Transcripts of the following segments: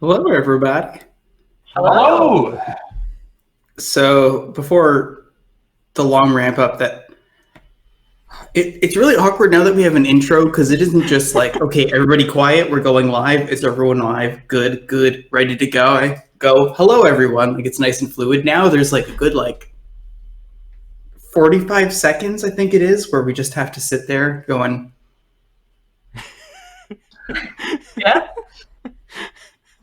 Hello, everybody. Hello. So before the long ramp up, it's really awkward now that we have an intro because it isn't just like, okay, everybody quiet, we're going live. Is everyone live? Good, ready to go. I go, hello, everyone. Like it's nice and fluid. Now there's like a good 45 seconds, I think it is, where we just have to sit there going. Yeah.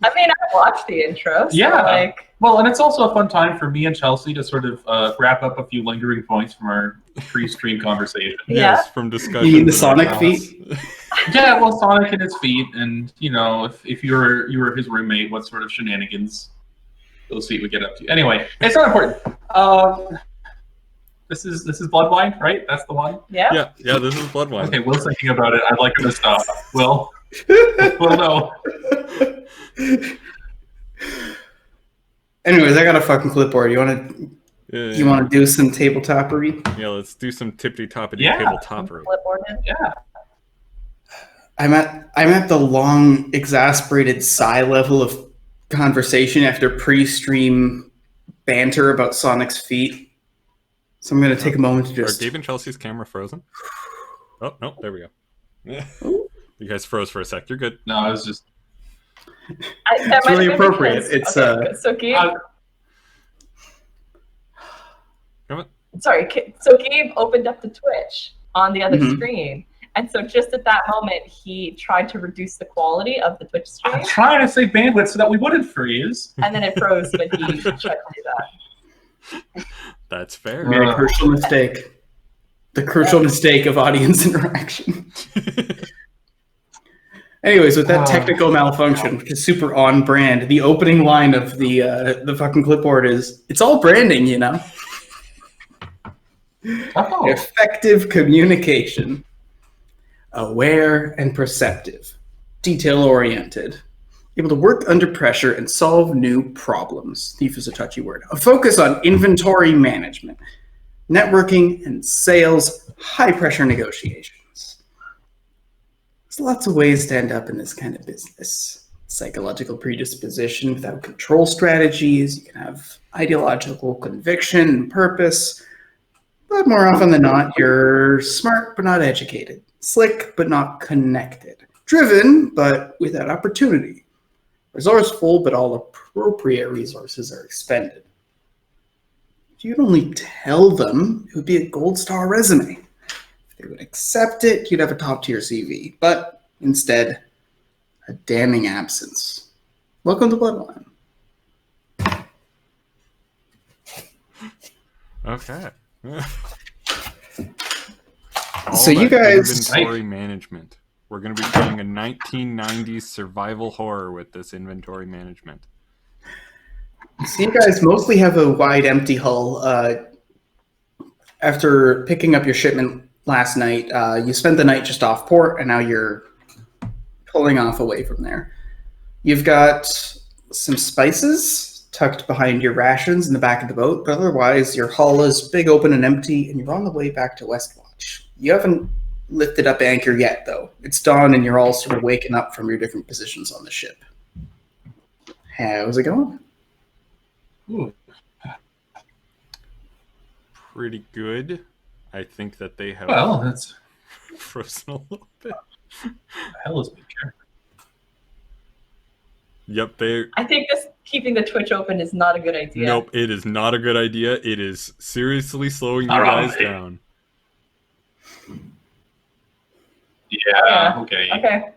I mean, I watched the intro. So Well, and it's also a fun time for me and Chelsea to sort of wrap up a few lingering points from our pre-stream conversation. Yeah. From discussion. You mean the Sonic feet? Yeah, well, Sonic and his feet, and if you were his roommate, what sort of shenanigans those feet would get up to. Anyway, it's not important. This is Bloodwine, right? That's the one. Yeah. Yeah. This is Bloodwine. Okay, Will's thinking about it. I'd like him to stop. Will no. Anyways, I got a fucking clipboard. You want to do some tabletoppery? Yeah, let's do some tippity-toppity tabletoppery. Yeah. I'm at the long, exasperated sigh level of conversation after pre-stream banter about Sonic's feet. So I'm going to take a moment to just... Are Gabe and Chelsea's camera frozen? Oh, no, there we go. You guys froze for a sec. You're good. No, I was just... It's really appropriate. It's So Gabe... Come on. Sorry, so Gabe opened up the Twitch on the other screen. And so just at that moment, he tried to reduce the quality of the Twitch stream. I'm trying to save bandwidth so that we wouldn't freeze. And then it froze when he tried to do that. That's fair. made a crucial mistake. The crucial mistake of audience interaction. Anyways, with that technical malfunction, which is super on brand, the opening line of the fucking clipboard is, it's all branding, you know? Effective communication. Aware and perceptive. Detail-oriented. Able to work under pressure and solve new problems. Thief is a touchy word. A focus on inventory management, networking and sales, high-pressure negotiations. There's lots of ways to end up in this kind of business. Psychological predisposition without control strategies. You can have ideological conviction and purpose. But more often than not, you're smart but not educated. Slick but not connected. Driven but without opportunity. Resourceful but all appropriate resources are expended. If you'd only tell them, it would be a gold star resume. If they would accept it, you'd have a top tier CV. But instead, a damning absence. Welcome to Bloodwine. Okay. So you guys... Inventory management. We're going to be playing a 1990s survival horror with this inventory management. So you guys mostly have a wide, empty hull. After picking up your shipment last night, you spent the night just off port, and now you're pulling off away from there. You've got some spices tucked behind your rations in the back of the boat, but otherwise your hull is big, open, and empty, and you're on the way back to Westwatch. You haven't lifted up anchor yet, though. It's dawn, and you're all sort of waking up from your different positions on the ship. How's it going? Ooh. Pretty good. I think that they have that's frozen a little bit. The hell is picture? Yep, they. I think keeping the Twitch open is not a good idea. Nope, it is not a good idea. It is seriously slowing you guys down. Yeah. Okay.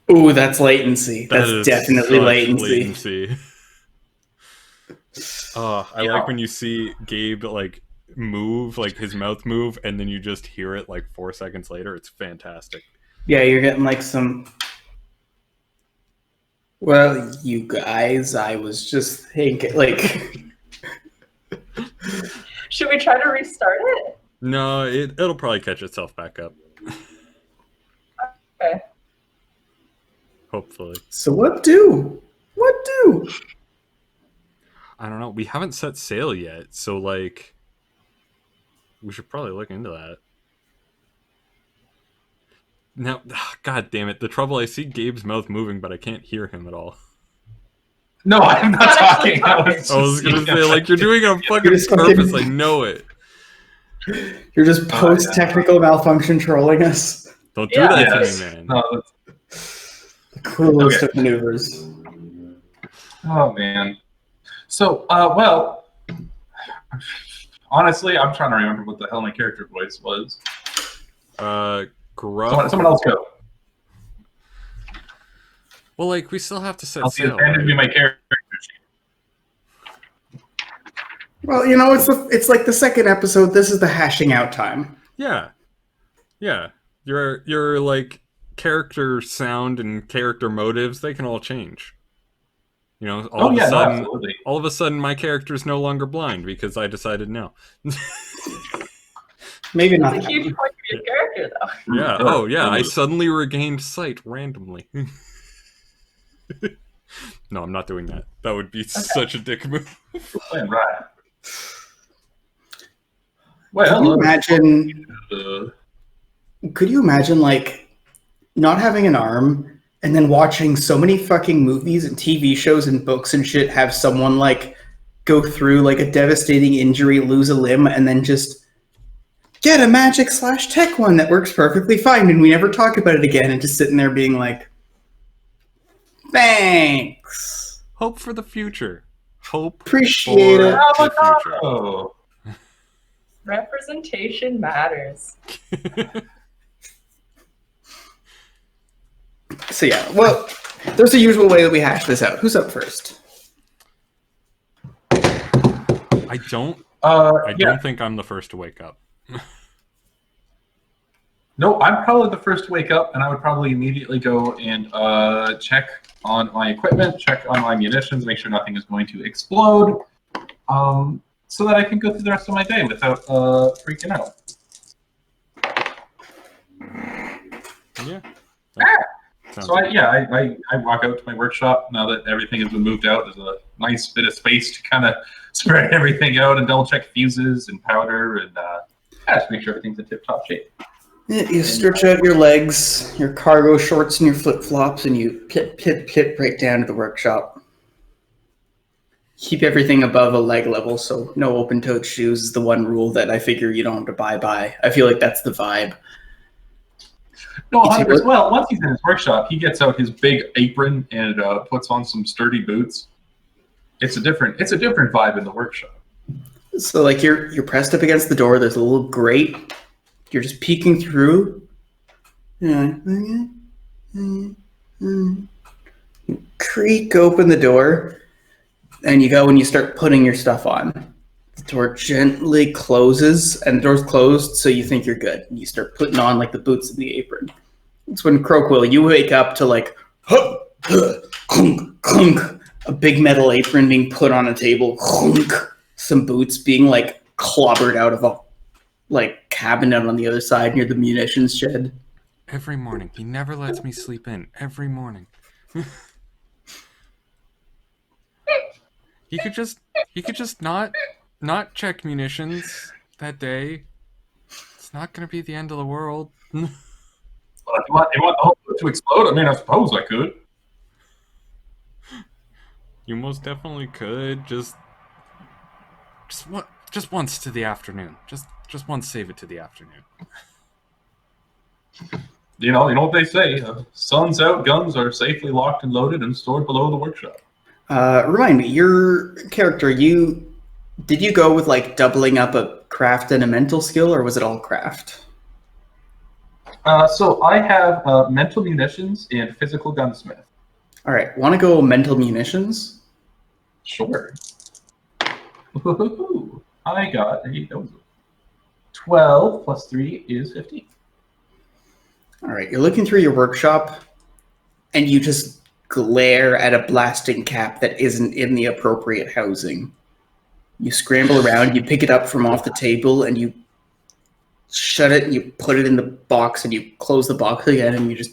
Ooh, that's latency. That's definitely latency. I like when you see Gabe move, his mouth move, and then you just hear it 4 seconds later. It's fantastic. Yeah, you're getting some... Well, you guys, I was just thinking, Should we try to restart it? No, it'll probably catch itself back up. Okay. Hopefully. So what do? I don't know. We haven't set sail yet, so we should probably look into that. Now, God damn it. The trouble, I see Gabe's mouth moving, but I can't hear him at all. No, I'm not talking. I was gonna say, like, you're doing it on fucking just purpose. fucking- I know it. You're just post-technical malfunction trolling us. Don't do Yeah. that Yes. to me, man. No, The cruelest Okay. of maneuvers. oh man. So, well, honestly, I'm trying to remember what the hell my character voice was. Gruff. Someone else go. Well, like, we still have to set I'll see. sail. Handed me Right? my character. Well, it's like the second episode. This is the hashing out time. Yeah. Your like character sound and character motives, they can all change. You know, all of a sudden, absolutely. all of a sudden, my character is no longer blind because I decided no. Maybe It's not. a that huge one. point for your character, though. Yeah. Oh, yeah. I suddenly regained sight randomly. No, I'm not doing that. That would be such a dick move. Right. Could you Well, imagine? uh, Could you imagine like not having an arm and then watching so many fucking movies and TV shows and books and shit have someone like go through like a devastating injury, lose a limb, and then just get a magic/tech one that works perfectly fine, and we never talk about it again, and just sitting there being like, thanks. Hope for the future. Hope Appreciate for it. the future. oh, Representation matters. So yeah, well, there's a usual way that we hash this out. Who's up first? I don't think I'm the first to wake up. no, I'm probably the first to wake up, and I would probably immediately go and check on my equipment, check on my munitions, make sure nothing is going to explode, so that I can go through the rest of my day without freaking out. Yeah. So I walk out to my workshop now that everything has been moved out. There's a nice bit of space to kind of spread everything out and double check fuses and powder and just make sure everything's in tip-top shape. Yeah, you stretch out your legs, your cargo shorts, and your flip-flops, and you plip right down to the workshop. Keep everything above a leg level, so no open-toed shoes is the one rule that I figure you don't have to buy by. I feel like that's the vibe. No, 100%. Well, once he's in his workshop, he gets out his big apron and puts on some sturdy boots. It's a different vibe in the workshop. So like you're pressed up against the door. There's a little grate. You're just peeking through. Creak open the door, and you go and you start putting your stuff on. The door gently closes, and the door's closed, so you think you're good. And you start putting on like the boots and the apron. It's when Croakwill, you wake up to like clunk, clunk, a big metal apron being put on a table, clunk, some boots being like clobbered out of a like cabinet on the other side near the munitions shed. Every morning. He never lets me sleep in. Every morning. He could just not check munitions that day. It's not gonna be the end of the world. Well, if you want the whole boot to explode, I mean, I suppose I could. You most definitely could. Just once to the afternoon. Just once save it to the afternoon. You know what they say: sun's out, guns are safely locked and loaded and stored below the workshop. Remind me, your character, did you go with like doubling up a craft and a mental skill, or was it all craft? So I have mental munitions and physical gunsmith. All right, want to go mental munitions? Sure. Woo-hoo-hoo-hoo. I got 12 plus 3 is 15. All right, you're looking through your workshop, and you just glare at a blasting cap that isn't in the appropriate housing. You scramble around, you pick it up from off the table, and you shut it, and you put it in the box, and you close the box again, and you just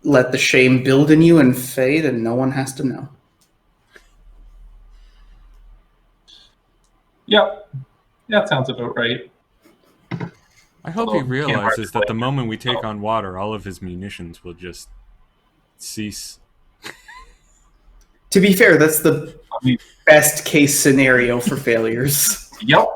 let the shame build in you and fade, and no one has to know. Yep. That sounds about right. I hope he Although, realizes that the moment we take on water, all of his munitions will just cease. To be fair, that's the I mean, best case scenario for failures. yep.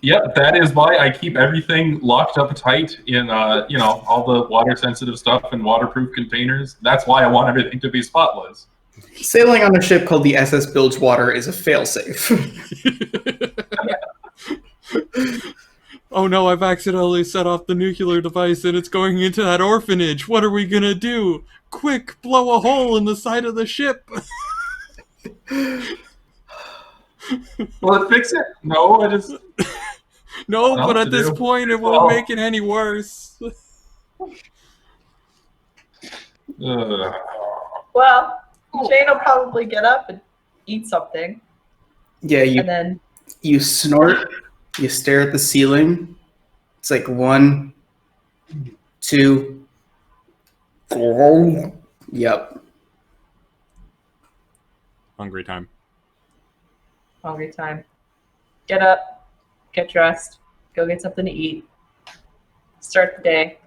Yep, that is why I keep everything locked up tight in, all the water-sensitive stuff in waterproof containers. That's why I want everything to be spotless. Sailing on a ship called the SS Bilgewater is a failsafe. Oh no, I've accidentally set off the nuclear device and it's going into that orphanage. What are we gonna do? Quick, blow a hole in the side of the ship. Will it fix it? No, it is. No, Well, but at to this do. point it Well. won't make it any worse. Well, Jane will probably get up and eat something, Yeah, and then you snort, you stare at the ceiling. It's like 1, 2, 3. Yep. Hungry time. hungry time. Get up, get dressed, go get something to eat. Start the day.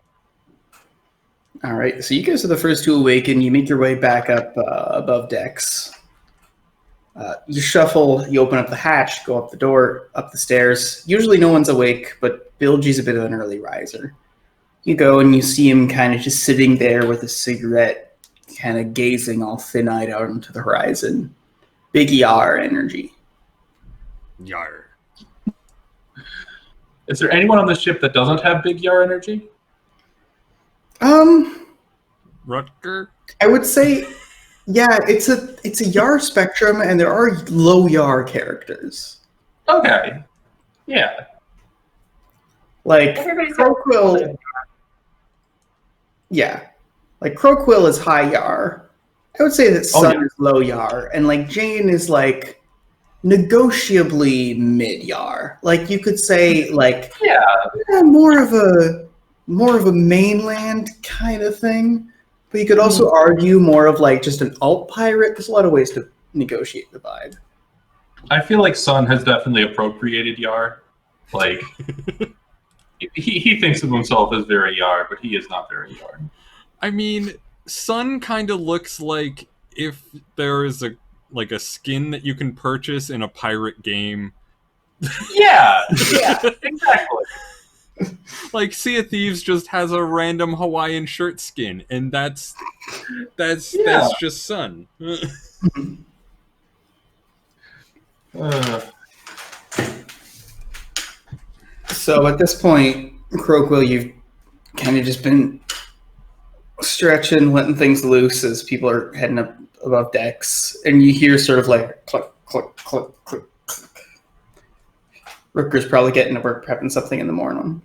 All right, so you guys are the first to awaken. You make your way back up above decks. You shuffle, you open up the hatch, go up the door, up the stairs. Usually no one's awake, but Bilgy's a bit of an early riser. You go and you see him kind of just sitting there with a cigarette, kind of gazing all thin-eyed out into the horizon. Big ER energy. Yar. Is there anyone on the ship that doesn't have big Yar energy? Rutger? I would say, yeah, it's a YAR spectrum, and there are low YAR characters. Okay. Yeah. Like Everybody's got Croquill, yeah, like Croquill is high YAR. I would say that Sun is low YAR, and like Jane is like negotiably mid YAR. Like you could say, like more of a mainland kind of thing. But you could also argue more of like just an alt pirate. There's a lot of ways to negotiate the vibe. I feel like Sun has definitely appropriated Yar. Like, he thinks of himself as very Yar, but he is not very Yar. I mean, Sun kind of looks like if there is a skin that you can purchase in a pirate game. Yeah, exactly. Like Sea of Thieves just has a random Hawaiian shirt skin, and that's just Sun. So at this point, Croquill, you've kind of just been stretching, letting things loose as people are heading up above decks, and you hear sort of like click, click, click, click, click. Rooker's probably getting to work prepping something in the morning.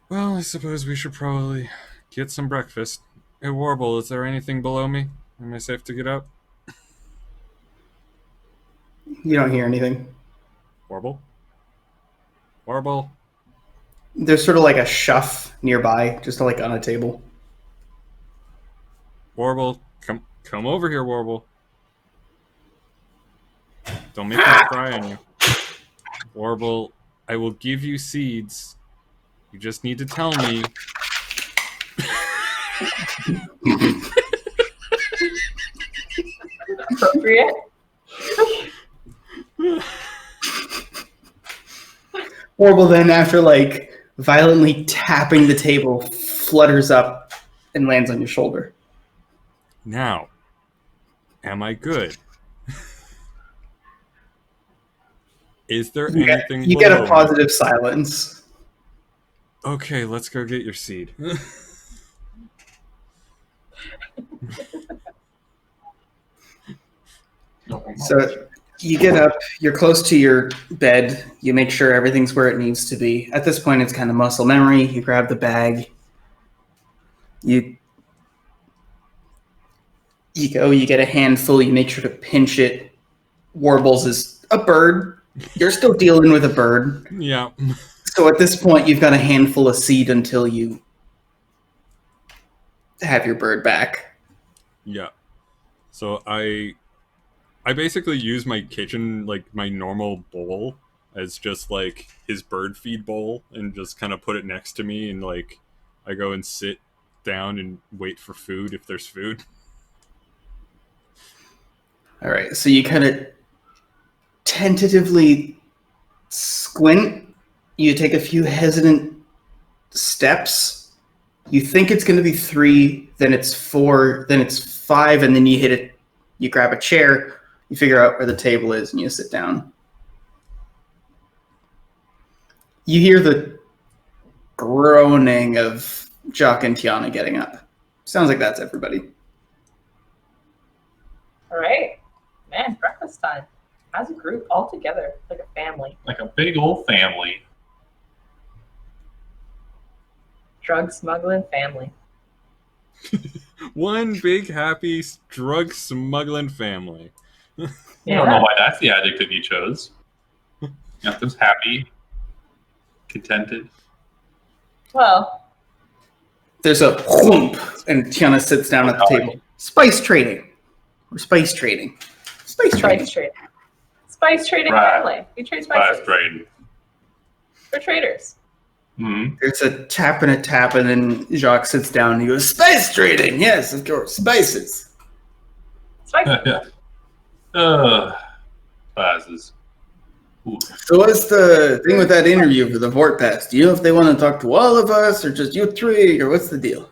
Well, I suppose we should probably get some breakfast. Hey, Warble, is there anything below me? Am I safe to get up? You don't hear anything. Warble? Warble? There's sort of like a shuff nearby, just like on a table. Warble, come over here, Warble. Don't make me cry on you. Warble, I will give you seeds. You just need to tell me. Appropriate. Horrible then, after like violently tapping the table, flutters up and lands on your shoulder. Now, am I good? Is there anything You get a below positive silence. Okay, let's go get your seed. So you get up, you're close to your bed, you make sure everything's where it needs to be. At this point, it's kind of muscle memory. You grab the bag, you go, you get a handful, you make sure to pinch it. Warbles is a bird. You're still dealing with a bird. Yeah. So at this point, you've got a handful of seed until you have your bird back. Yeah. So I basically use my kitchen, like my normal bowl, as just like his bird feed bowl, and just kind of put it next to me, and like I go and sit down and wait for food if there's food. All right, so you kind of tentatively squint. You take a few hesitant steps. You think it's going to be 3, then it's 4, then it's 5, and then you hit it. You grab a chair, you figure out where the table is, and you sit down. You hear the groaning of Jock and Tiana getting up. Sounds like that's everybody. All right. Man, breakfast time. As a group, all together, like a family. Like a big old family. Drug smuggling family. One big happy drug smuggling family. I don't know why that's the adjective you chose. Nothing's happy, contented. Well, There's a whoomp, and Tiana sits down at the table. Spice trading. Or spice trading. Spice trading. spice trading. Spice trading Right. family. We trade spices. Fast trading. We're traders. Mm-hmm. There's a tap, and then Jacques sits down and he goes, Spice trading! Yes, of course. Spices. Spices. Spices. Ooh. So what's the thing with that interview for the Vort Pass? Do you know if they want to talk to all of us or just you 3, or what's the deal?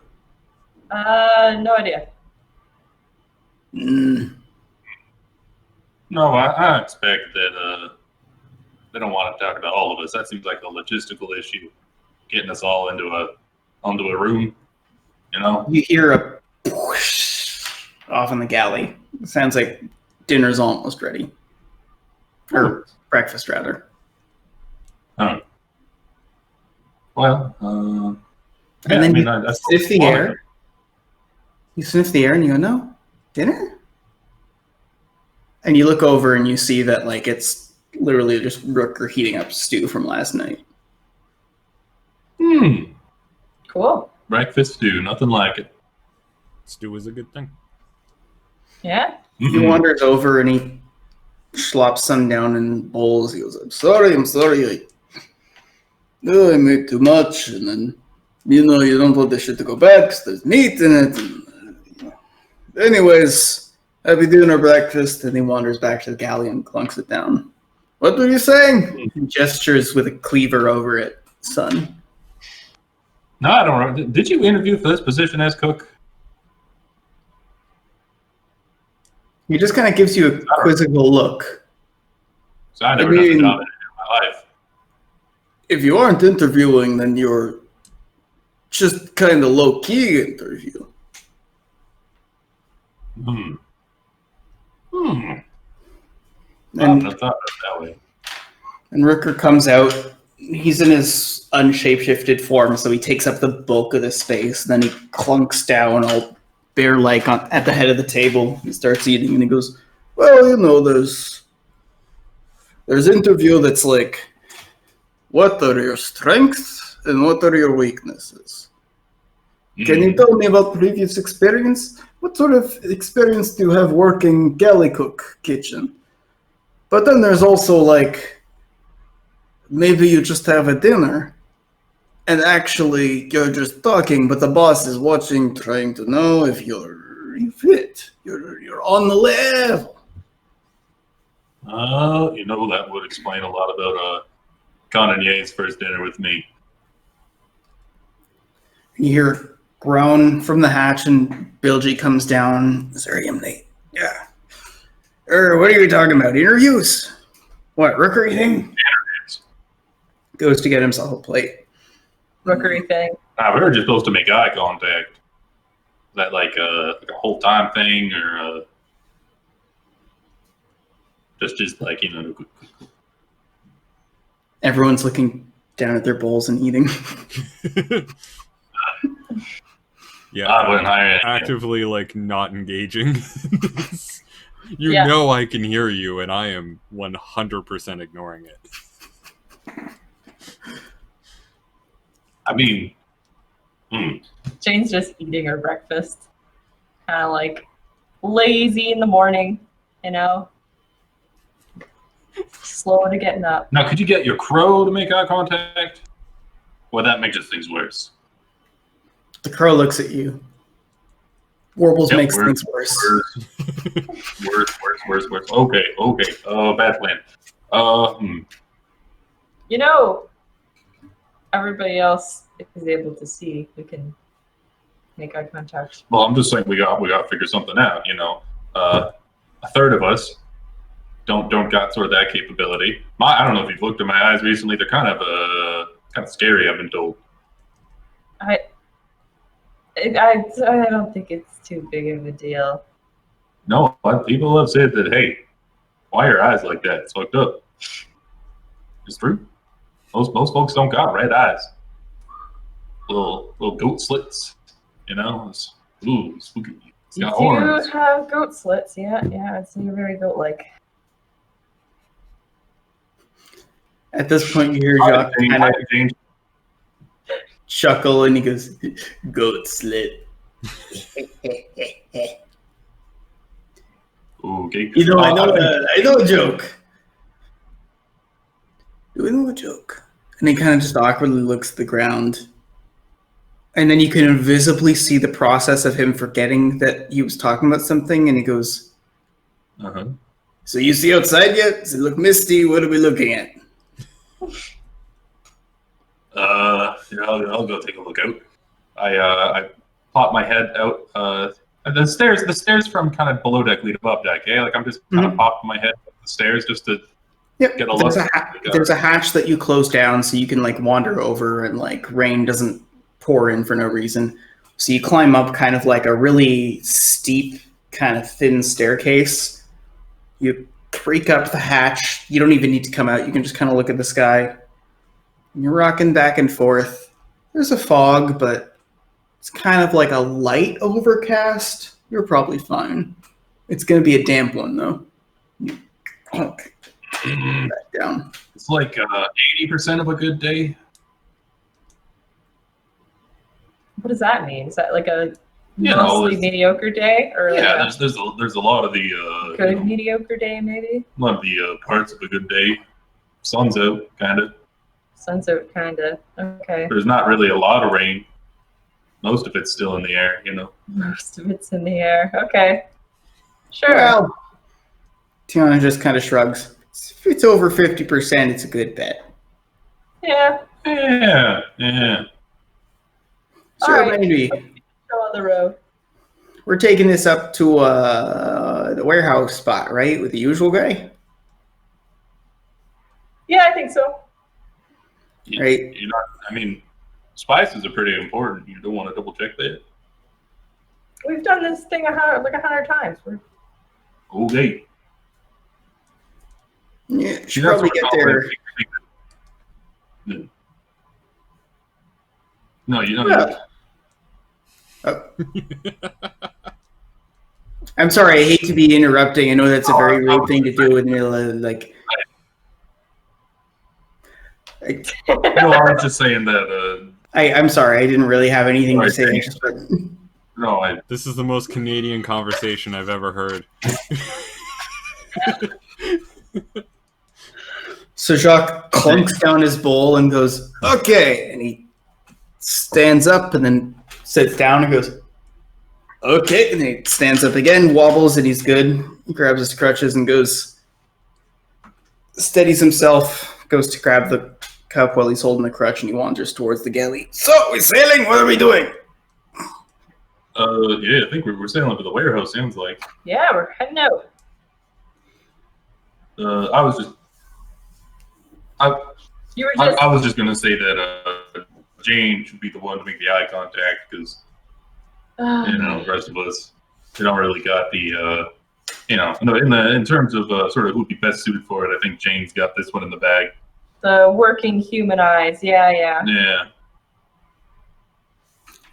No idea. No, I expect that they don't want to talk about all of us. That seems like a logistical issue, getting us all onto a room. You know. You hear a whoosh off in the galley. It sounds like dinner's almost ready. Or breakfast, rather. Oh. Well, And then I you sniff the air. You sniff the air and you go, no? Dinner? And you look over and you see that like it's literally just Rooker heating up stew from last night. Cool. Breakfast stew, nothing like it. Stew is a good thing. Yeah. He wanders over and he slops some down in bowls. He goes, I'm sorry. I made too much. And then, you don't want the shit to go bad because there's meat in it. And, anyways, happy dinner, breakfast. And he wanders back to the galley and clunks it down. What were you saying? He gestures with a cleaver over it, son. No, I don't know. Did you interview for this position as cook? He just kind of gives you a quizzical look. So I never done a job in my life. If you aren't interviewing, then you're just kind of low-key interview. I And, thought of it that way. and Rooker comes out. He's in his unshapeshifted form, so he takes up the bulk of the space. Then he clunks down all bear-like at the head of the table. He starts eating, and he goes, well, there's interview that's like, what are your strengths and what are your weaknesses? Can you tell me about previous experience? What sort of experience do you have working galley cook kitchen? But then there's also like, maybe you just have a dinner and actually you're just talking, but the boss is watching, trying to know if you're fit, you're on the level. That would explain a lot about Cannonier's first dinner with me. You hear a groan from the hatch, and Bilgy comes down. Sorry, I'm late. Yeah. What are you talking about? Interviews? What, Rookery thing? Interviews. Goes to get himself a plate. Rookery thing. We were just supposed to make eye contact. Is that like a whole time thing, or just like, Everyone's looking down at their bowls and eating. Yeah, I wouldn't hire anyone. actively like not engaging. You Yeah. know I can hear you, and I am 100% ignoring it. I mean, Jane's just eating her breakfast. Kind of like lazy in the morning, slow to getting up. now could you get your crow to make eye contact? Well, that makes just things worse. The crow looks at you. Warbles Yep, makes worse, things worse. worse. Okay. Bad plan. You know, everybody else is able to see. We can make eye contact. Well, I'm just saying we got to figure something out. You know, a third of us don't got sort of that capability. I don't know if you've looked at my eyes recently. They're kind of scary. I've been told. I don't think it's too big of a deal. No, people have said that. Hey, why are your eyes like that? It's fucked up. It's true. Most folks don't got red eyes. Little goat slits. You know, it's spooky. It's You got do horns. have goat slits, yeah. I'd say you're very goat-like. At this point, you hear Jacques kind of chuckle, and he goes, "Goat slit." Okay. You know, I know a joke. Do we know a joke? And he kind of just awkwardly looks at the ground. And then you can invisibly see the process of him forgetting that he was talking about something. And he goes, "So you see outside yet? Does it look misty? What are we looking at?" I'll go take a look out. I pop my head out. The stairs from kind of below deck lead above deck. Yeah, like I'm just kind of popping my head up the stairs just to get a look. There's a hatch that you close down so you can like wander over and like rain doesn't pour in for no reason. So you climb up kind of like a really steep, kind of thin staircase. You creak up the hatch. You don't even need to come out. You can just kind of look at the sky. And you're rocking back and forth. There's a fog, but it's kind of like a light overcast. You're probably fine. It's going to be a damp one, though. Back down. It's like 80% of a good day. What does that mean? Is that like a mostly mediocre day, or yeah? Like there's a lot of the good mediocre day, maybe. A lot of the parts of a good day. Sun's out, kind of. Sun's out, kind of. Okay. There's not really a lot of rain. Most of it's still in the air, you know. Most of it's in the air. Okay. Sure. Well, Tiana just kind of shrugs. If it's over 50%, it's a good bet. Yeah. Yeah. So All right. maybe Go on the road. we're taking this up to the warehouse spot, right? With the usual guy? Yeah, I think so. Right. You're not. I mean, spices are pretty important. You don't want to double check that. We've done this thing 100 times. Okay. Yeah, should probably get there. No, you don't. Yeah. Oh. I'm sorry, I hate to be interrupting. I know that's a very rude thing to do in the middle of, like... No, I was just saying that. I'm sorry, I didn't really have anything to say. This is the most Canadian conversation I've ever heard. So Jacques clunks down his bowl and goes, "Okay," and he stands up and then sits down and goes, "Okay," and then he stands up again, wobbles, and he's good. He grabs his crutches and goes, steadies himself, goes to grab the cup while he's holding the crutch, and he wanders towards the galley. "So, we're sailing? What are we doing?" Yeah, I think we're sailing to the warehouse, sounds like. Yeah, we're heading out. I was just gonna say that Jane should be the one to make the eye contact because the rest of us they don't really got the in terms of sort of who'd be best suited for it. I think Jane's got this one in the bag. The working human eyes. Yeah. Yeah.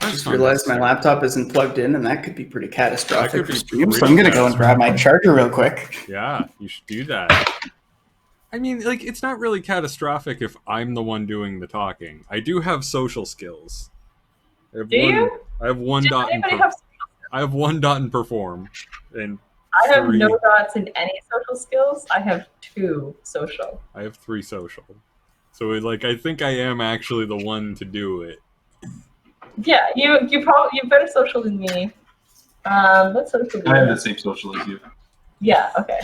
I just realized my laptop isn't plugged in, and that could be pretty catastrophic for stream. So I'm gonna go and grab my charger real quick. Yeah, you should do that. I mean, like, it's not really catastrophic if I'm the one doing the talking. I do have social skills. I have one dot in perform, and I have no dots in any social skills. I have 2 social. I have 3 social. So, I think I am actually the one to do it. Yeah, you're better social than me. What sort of food? I have the same social as you. Yeah. Okay.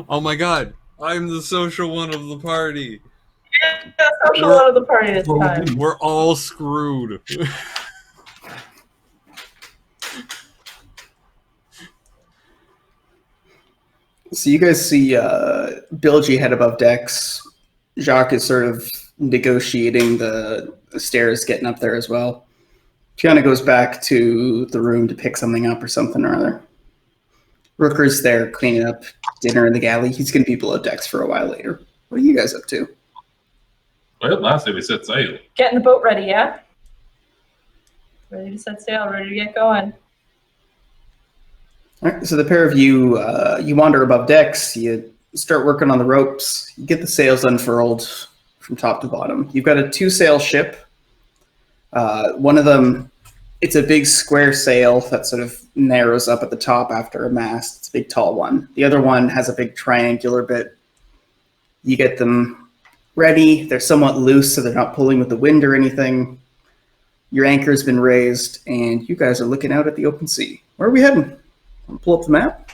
Oh my god, I'm the social one of the party. Yeah, social one of the party this time. We're all screwed. So you guys see Bilgy head above decks. Jacques is sort of negotiating the stairs getting up there as well. Tiana goes back to the room to pick something up or something or other. Rooker's there cleaning up dinner in the galley. He's going to be below decks for a while later. What are you guys up to? Well, last day we set sail. Getting the boat ready, yeah? Ready to set sail, ready to get going. All right, so the pair of you, you wander above decks. You start working on the ropes. You get the sails unfurled from top to bottom. You've got a 2-sail ship. One of them, it's a big square sail that sort of narrows up at the top after a mast. It's a big tall one. The other one has a big triangular bit. You get them ready. They're somewhat loose, so they're not pulling with the wind or anything. Your anchor's been raised, and you guys are looking out at the open sea. Where are we heading? I'll pull up the map.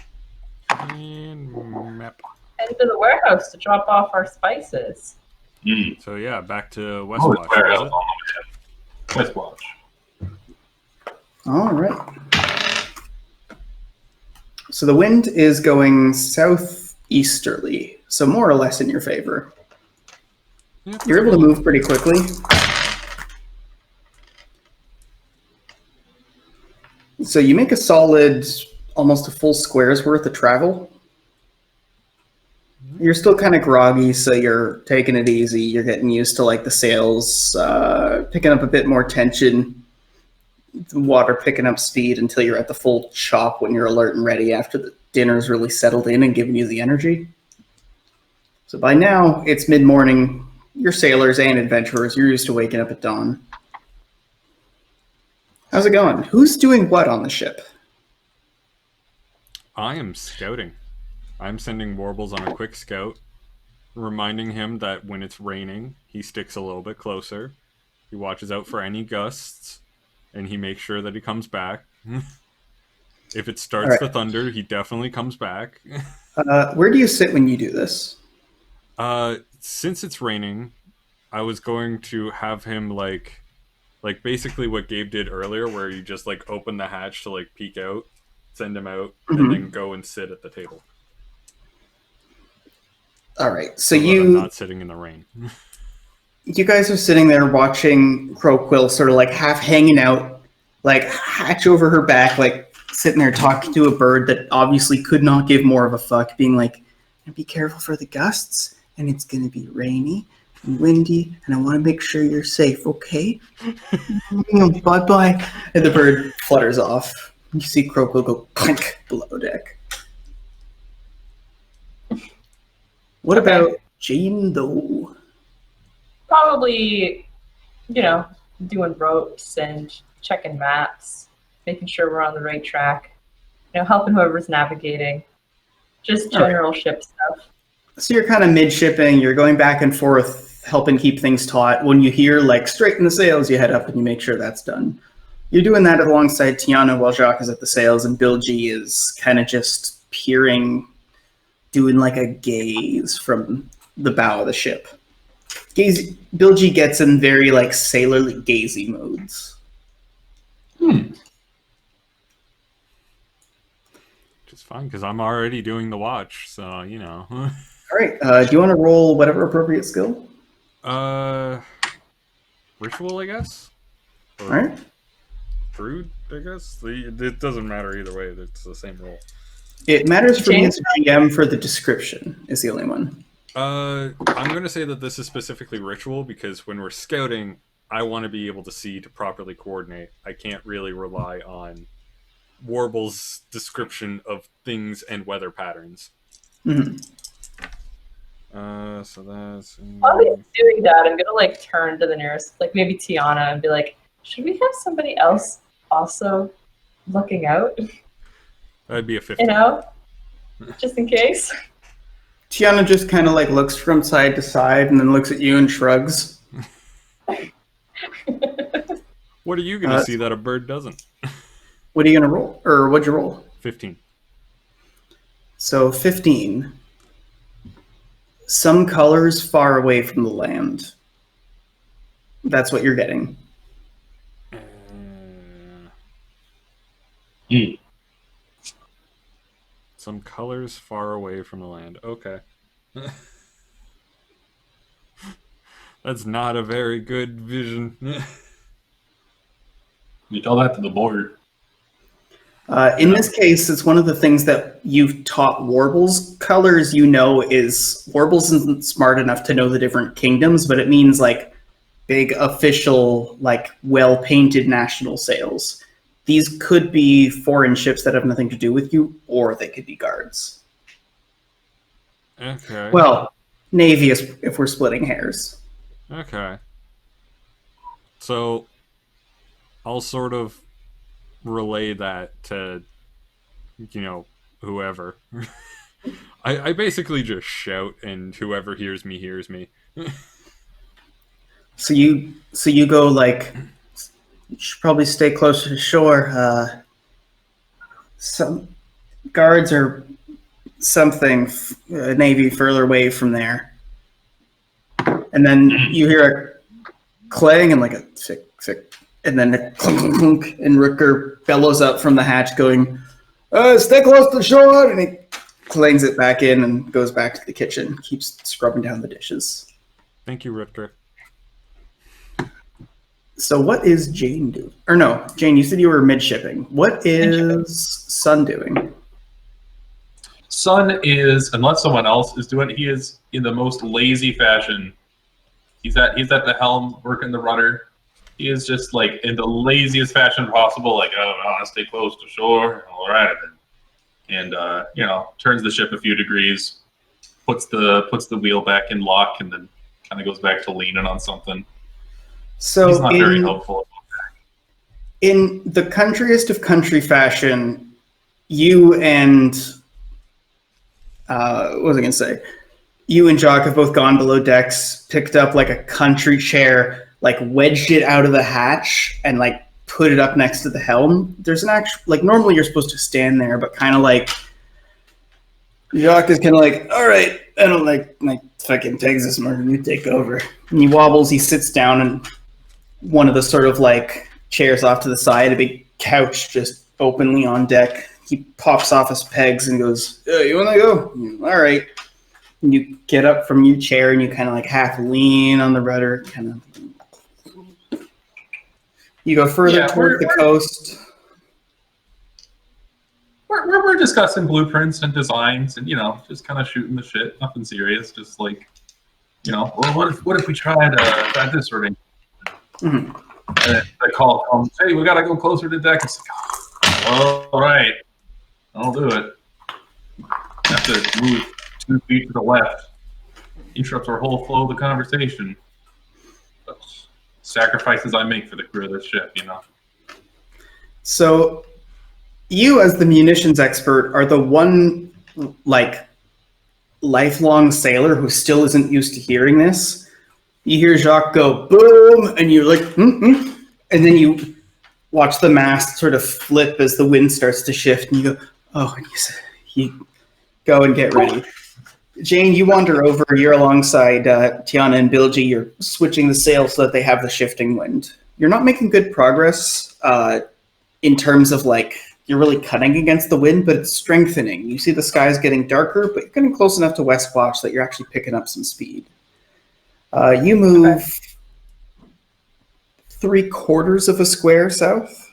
And map. Heading to the warehouse to drop off our spices. So yeah, back to Oh, Westwatch. it's warehouse was it? on the way. Westwatch. All right. So the wind is going southeasterly, so more or less in your favor. Yep. You're able to move pretty quickly. So you make a solid, almost a full square's worth of travel. You're still kind of groggy, so you're taking it easy. You're getting used to like the sails, picking up a bit more tension, the water picking up speed until you're at the full chop when you're alert and ready after the dinner's really settled in and giving you the energy. So by now, it's mid-morning. You're sailors and adventurers. You're used to waking up at dawn. How's it going? Who's doing what on the ship? I am scouting. I'm sending Warbles on a quick scout, reminding him that when it's raining, he sticks a little bit closer. He watches out for any gusts, and he makes sure that he comes back. If it starts to thunder, he definitely comes back. Where do you sit when you do this? Since it's raining, I was going to have him like basically what Gabe did earlier, where you just like open the hatch to like peek out, send him out, and then go and sit at the table. All right, so I'm not sitting in the rain. You guys are sitting there watching Crowquill sort of like half hanging out, like hatch over her back, like sitting there talking to a bird that obviously could not give more of a fuck, being like, be careful for the gusts, and it's going to be rainy and windy, and I want to make sure you're safe, okay? Bye-bye. And the bird flutters off. You see Crowquill go clink below deck. What about Jane, though? Probably, doing ropes and checking maps, making sure we're on the right track, helping whoever's navigating. Just general ship stuff. So you're kind of mid-shipping, you're going back and forth, helping keep things taut. When you hear, like, straighten the sails, you head up and you make sure that's done. You're doing that alongside Tiana while Jacques is at the sails, and Bill G is kind of just peering, doing like a gaze from the bow of the ship. Bill G gets in very like sailorly gazy modes. Which is fine because I'm already doing the watch, so All right. Do you want to roll whatever appropriate skill? Ritual, I guess. Or All right. Druid, I guess. It doesn't matter either way. It's the same roll. It matters for me as a GM for the description is the only one. I'm going to say that this is specifically ritual because when we're scouting, I want to be able to see to properly coordinate. I can't really rely on Warble's description of things and weather patterns. Mm-hmm. So that's... While he's doing that, I'm going to turn to the nearest, maybe Tiana, and be like, should we have somebody else also looking out? That'd be a 50. Just in case. Tiana just kind of looks from side to side and then looks at you and shrugs. What are you going to see that a bird doesn't? What are you gonna roll? Or what'd you roll? 15. So 15. Some colors far away from the land. That's what you're getting. Some colors far away from the land. Okay. That's not a very good vision. You tell that to the board. In this case, it's one of the things that you've taught Warbles. Colors, is Warbles isn't smart enough to know the different kingdoms, but it means like big official, like well-painted national sails. These could be foreign ships that have nothing to do with you, or they could be guards. Okay. Well, Navy is if we're splitting hairs. Okay. So I'll sort of relay that to, whoever. I basically just shout, and whoever hears me hears me. So you go like, you should probably stay closer to shore. Some guards or something, Navy further away from there. And then you hear a clang and like a tick, and then a clunk, clunk, clunk, and Rooker bellows up from the hatch going, stay close to shore, and he clangs it back in and goes back to the kitchen, keeps scrubbing down the dishes. Thank you, Rutger. So what is Jane doing? Or no, Jane, you said you were mid-shipping. What is Sun doing? Sun is, unless someone else is doing it, he is in the most lazy fashion. He's at the helm, working the rudder. He is just like in the laziest fashion possible, like, oh, I want to stay close to shore. All right, then. And turns the ship a few degrees, puts the wheel back in lock, and then kind of goes back to leaning on something. So he's not very helpful. In the countryest of country fashion, you and what was I going to say? You and Jock have both gone below decks, picked up like a country chair, like wedged it out of the hatch, and like put it up next to the helm. There's an actual, like, normally you're supposed to stand there, but kind of like Jock is kind of like, all right, I don't like fucking takes this more, you take over. And he wobbles, he sits down, and one of the sort of like chairs off to the side, a big couch just openly on deck. He pops off his pegs and goes, you want to go? All right. And you get up from your chair and you kind of like half lean on the rudder, kind of. You go further toward the coast. We're discussing blueprints and designs and, just kind of shooting the shit. Nothing serious. Just like, well, what if we tried this sort of thing? Mm-hmm. And the call comes, hey, we got to go closer to deck. It's like, all right, I'll do it. Have to move 2 feet to the left. Interrupts our whole flow of the conversation. But sacrifices I make for the crew of this ship, So you, as the munitions expert, are the one, like, lifelong sailor who still isn't used to hearing this. You hear Jacques go, boom, and you're like, and then you watch the mast sort of flip as the wind starts to shift, and you go, oh, and you go and get ready. Jane, you wander over, you're alongside Tiana and Bilgi, you're switching the sails so that they have the shifting wind. You're not making good progress in terms of, like, you're really cutting against the wind, but it's strengthening. You see the sky's getting darker, but you're getting close enough to West Watch that you're actually picking up some speed. You move 3/4 of a square south.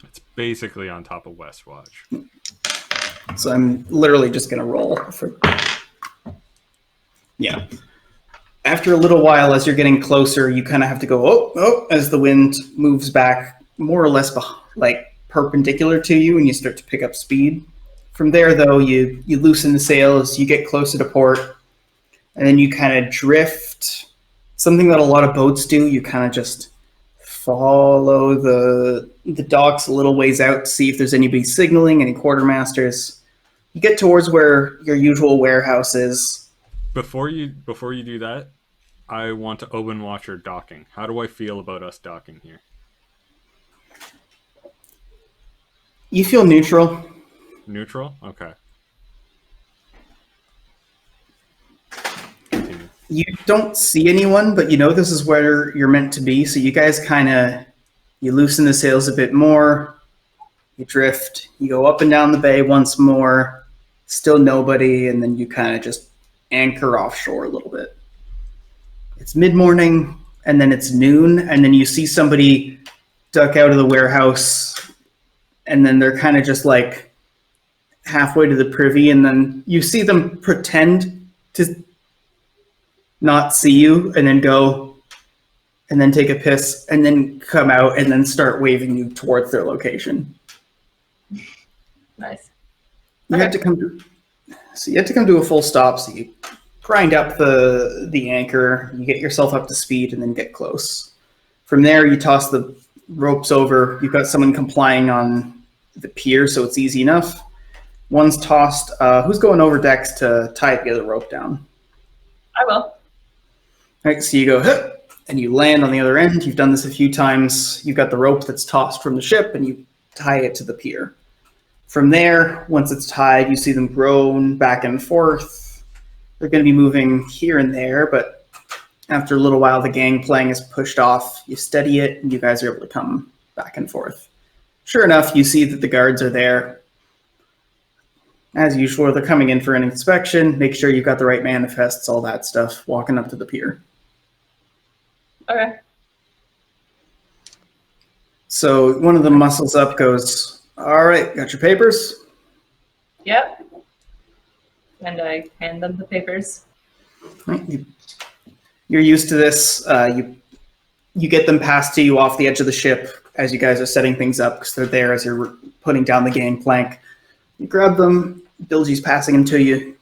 It's basically on top of West Watch. So I'm literally just going to roll for... Yeah. After a little while, as you're getting closer, you kind of have to go, oh, as the wind moves back more or less like perpendicular to you, and you start to pick up speed. From there, though, you loosen the sails, you get closer to port, and then you kind of drift. Something that a lot of boats do, you kind of just follow the docks a little ways out to see if there's anybody signaling, any quartermasters. You get towards where your usual warehouse is. Before you do that, I want to open watcher docking. How do I feel about us docking here? You feel neutral. Neutral? Okay. You don't see anyone, but you know this is where you're meant to be. So you guys you loosen the sails a bit more. You drift. You go up and down the bay once more. Still nobody, and then you kind of just anchor offshore a little bit. It's mid-morning, and then it's noon, and then you see somebody duck out of the warehouse, and then they're kind of just like halfway to the privy, and then you see them pretend to not see you, and then go, and then take a piss, and then come out, and then start waving you towards their location. Nice. You had to come to a full stop, so you grind up the anchor, you get yourself up to speed, and then get close. From there, you toss the ropes over. You've got someone complying on the pier, so it's easy enough. One's tossed. Who's going over decks to tie the other rope down? I will. All right, so you go, hup, and you land on the other end. You've done this a few times. You've got the rope that's tossed from the ship, and you tie it to the pier. From there, once it's tied, you see them groan back and forth. They're going to be moving here and there, but after a little while, the gangplank is pushed off. You steady it, and you guys are able to come back and forth. Sure enough, you see that the guards are there. As usual, they're coming in for an inspection. Make sure you've got the right manifests, all that stuff, walking up to the pier. Okay. So one of them muscles up, goes, all right, got your papers? Yep. And I hand them the papers. You're used to this. You get them passed to you off the edge of the ship as you guys are setting things up because they're there as you're putting down the gangplank. You grab them. Bilgie's passing them to you.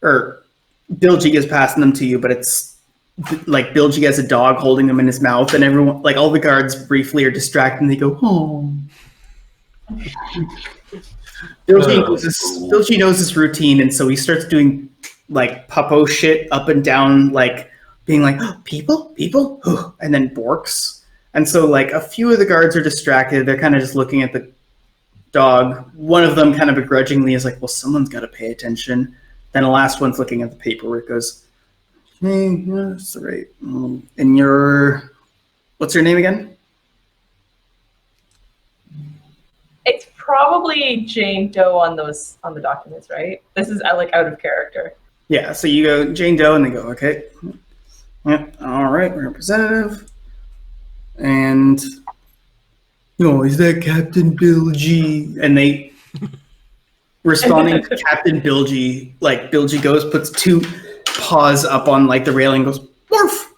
Or Bilgie is passing them to you, but it's like Bilgie has a dog holding them in his mouth, and everyone, like all the guards briefly are distracted and they go, oh. Bilgie knows his routine, and so he starts doing like puppo shit up and down, like being like, oh, people, and then borks. And so like a few of the guards are distracted. They're kind of just looking at the dog. One of them kind of begrudgingly is like, well, someone's got to pay attention. Then the last one's looking at the paperwork, goes, hey, yeah, that's right. And what's your name again? It's probably Jane Doe on the documents, right? This is like out of character. Yeah, so you go Jane Doe, and they go, okay. Yep, all right, representative. And, is that Captain Bilgie? And they, responding to Captain Bilgie, like Bilgie puts two paws up on like the railing, goes, Morph!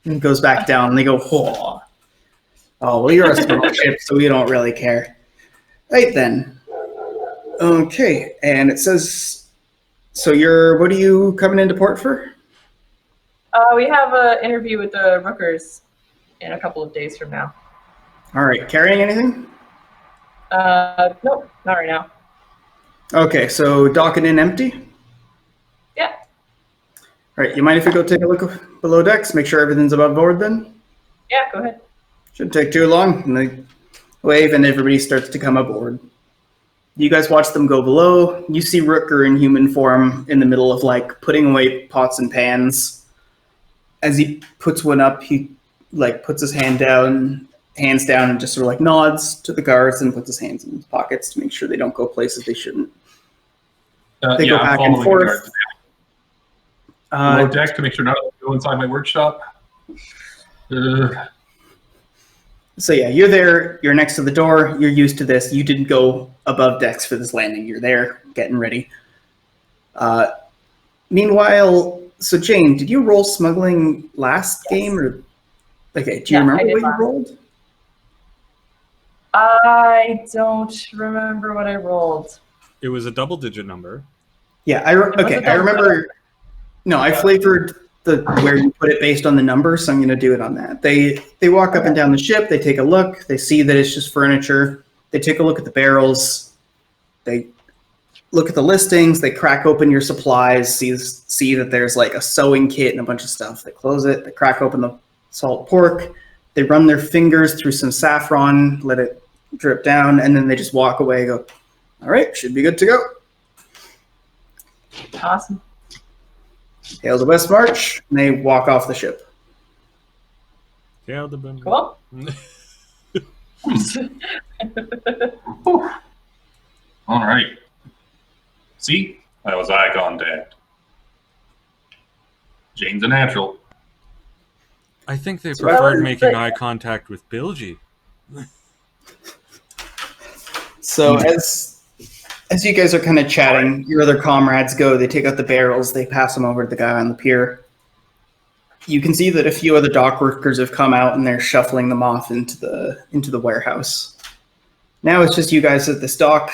And goes back down, and they go, oh, well, you're a small ship, so we don't really care. Right then. Okay, and it says, so what are you coming into port for? We have an interview with the Rookers in a couple of days from now. All right, carrying anything? Nope, not right now. Okay, so docking in empty? Yeah. All right, you mind if we go take a look below decks, make sure everything's above board then? Yeah, go ahead. Shouldn't take too long. And they wave and everybody starts to come aboard. You guys watch them go below. You see Rooker in human form in the middle of like putting away pots and pans. As he puts one up, he like puts his hands down and just sort of like nods to the guards and puts his hands in his pockets to make sure they don't go places they shouldn't. They go back and forth. Below deck to make sure none of them go inside my workshop. So yeah, you're there. You're next to the door. You're used to this. You didn't go above decks for this landing. You're there, getting ready. Meanwhile, so Jane, did you roll smuggling last game, or okay? Do you remember what you rolled? I don't remember what I rolled. It was a double-digit number. Yeah, I remember. No, I flavored where you put it based on the number, so I'm going to do it on that. They walk up and down the ship. They take a look. They see that it's just furniture. They take a look at the barrels. They look at the listings. They crack open your supplies, see that there's like a sewing kit and a bunch of stuff. They close it. They crack open the salt pork. They run their fingers through some saffron, let it drip down, and then they just walk away and go, all right, should be good to go. Awesome. Hail the West March, and they walk off the ship. Yeah, the been. Cool. All right. See? That was eye contact. Jane's a natural. I think they So preferred that was making the- eye contact with Bilgy. So as you guys are kind of chatting, your other comrades go, they take out the barrels, they pass them over to the guy on the pier. You can see that a few other dock workers have come out and they're shuffling them off into the warehouse. Now it's just you guys at this dock.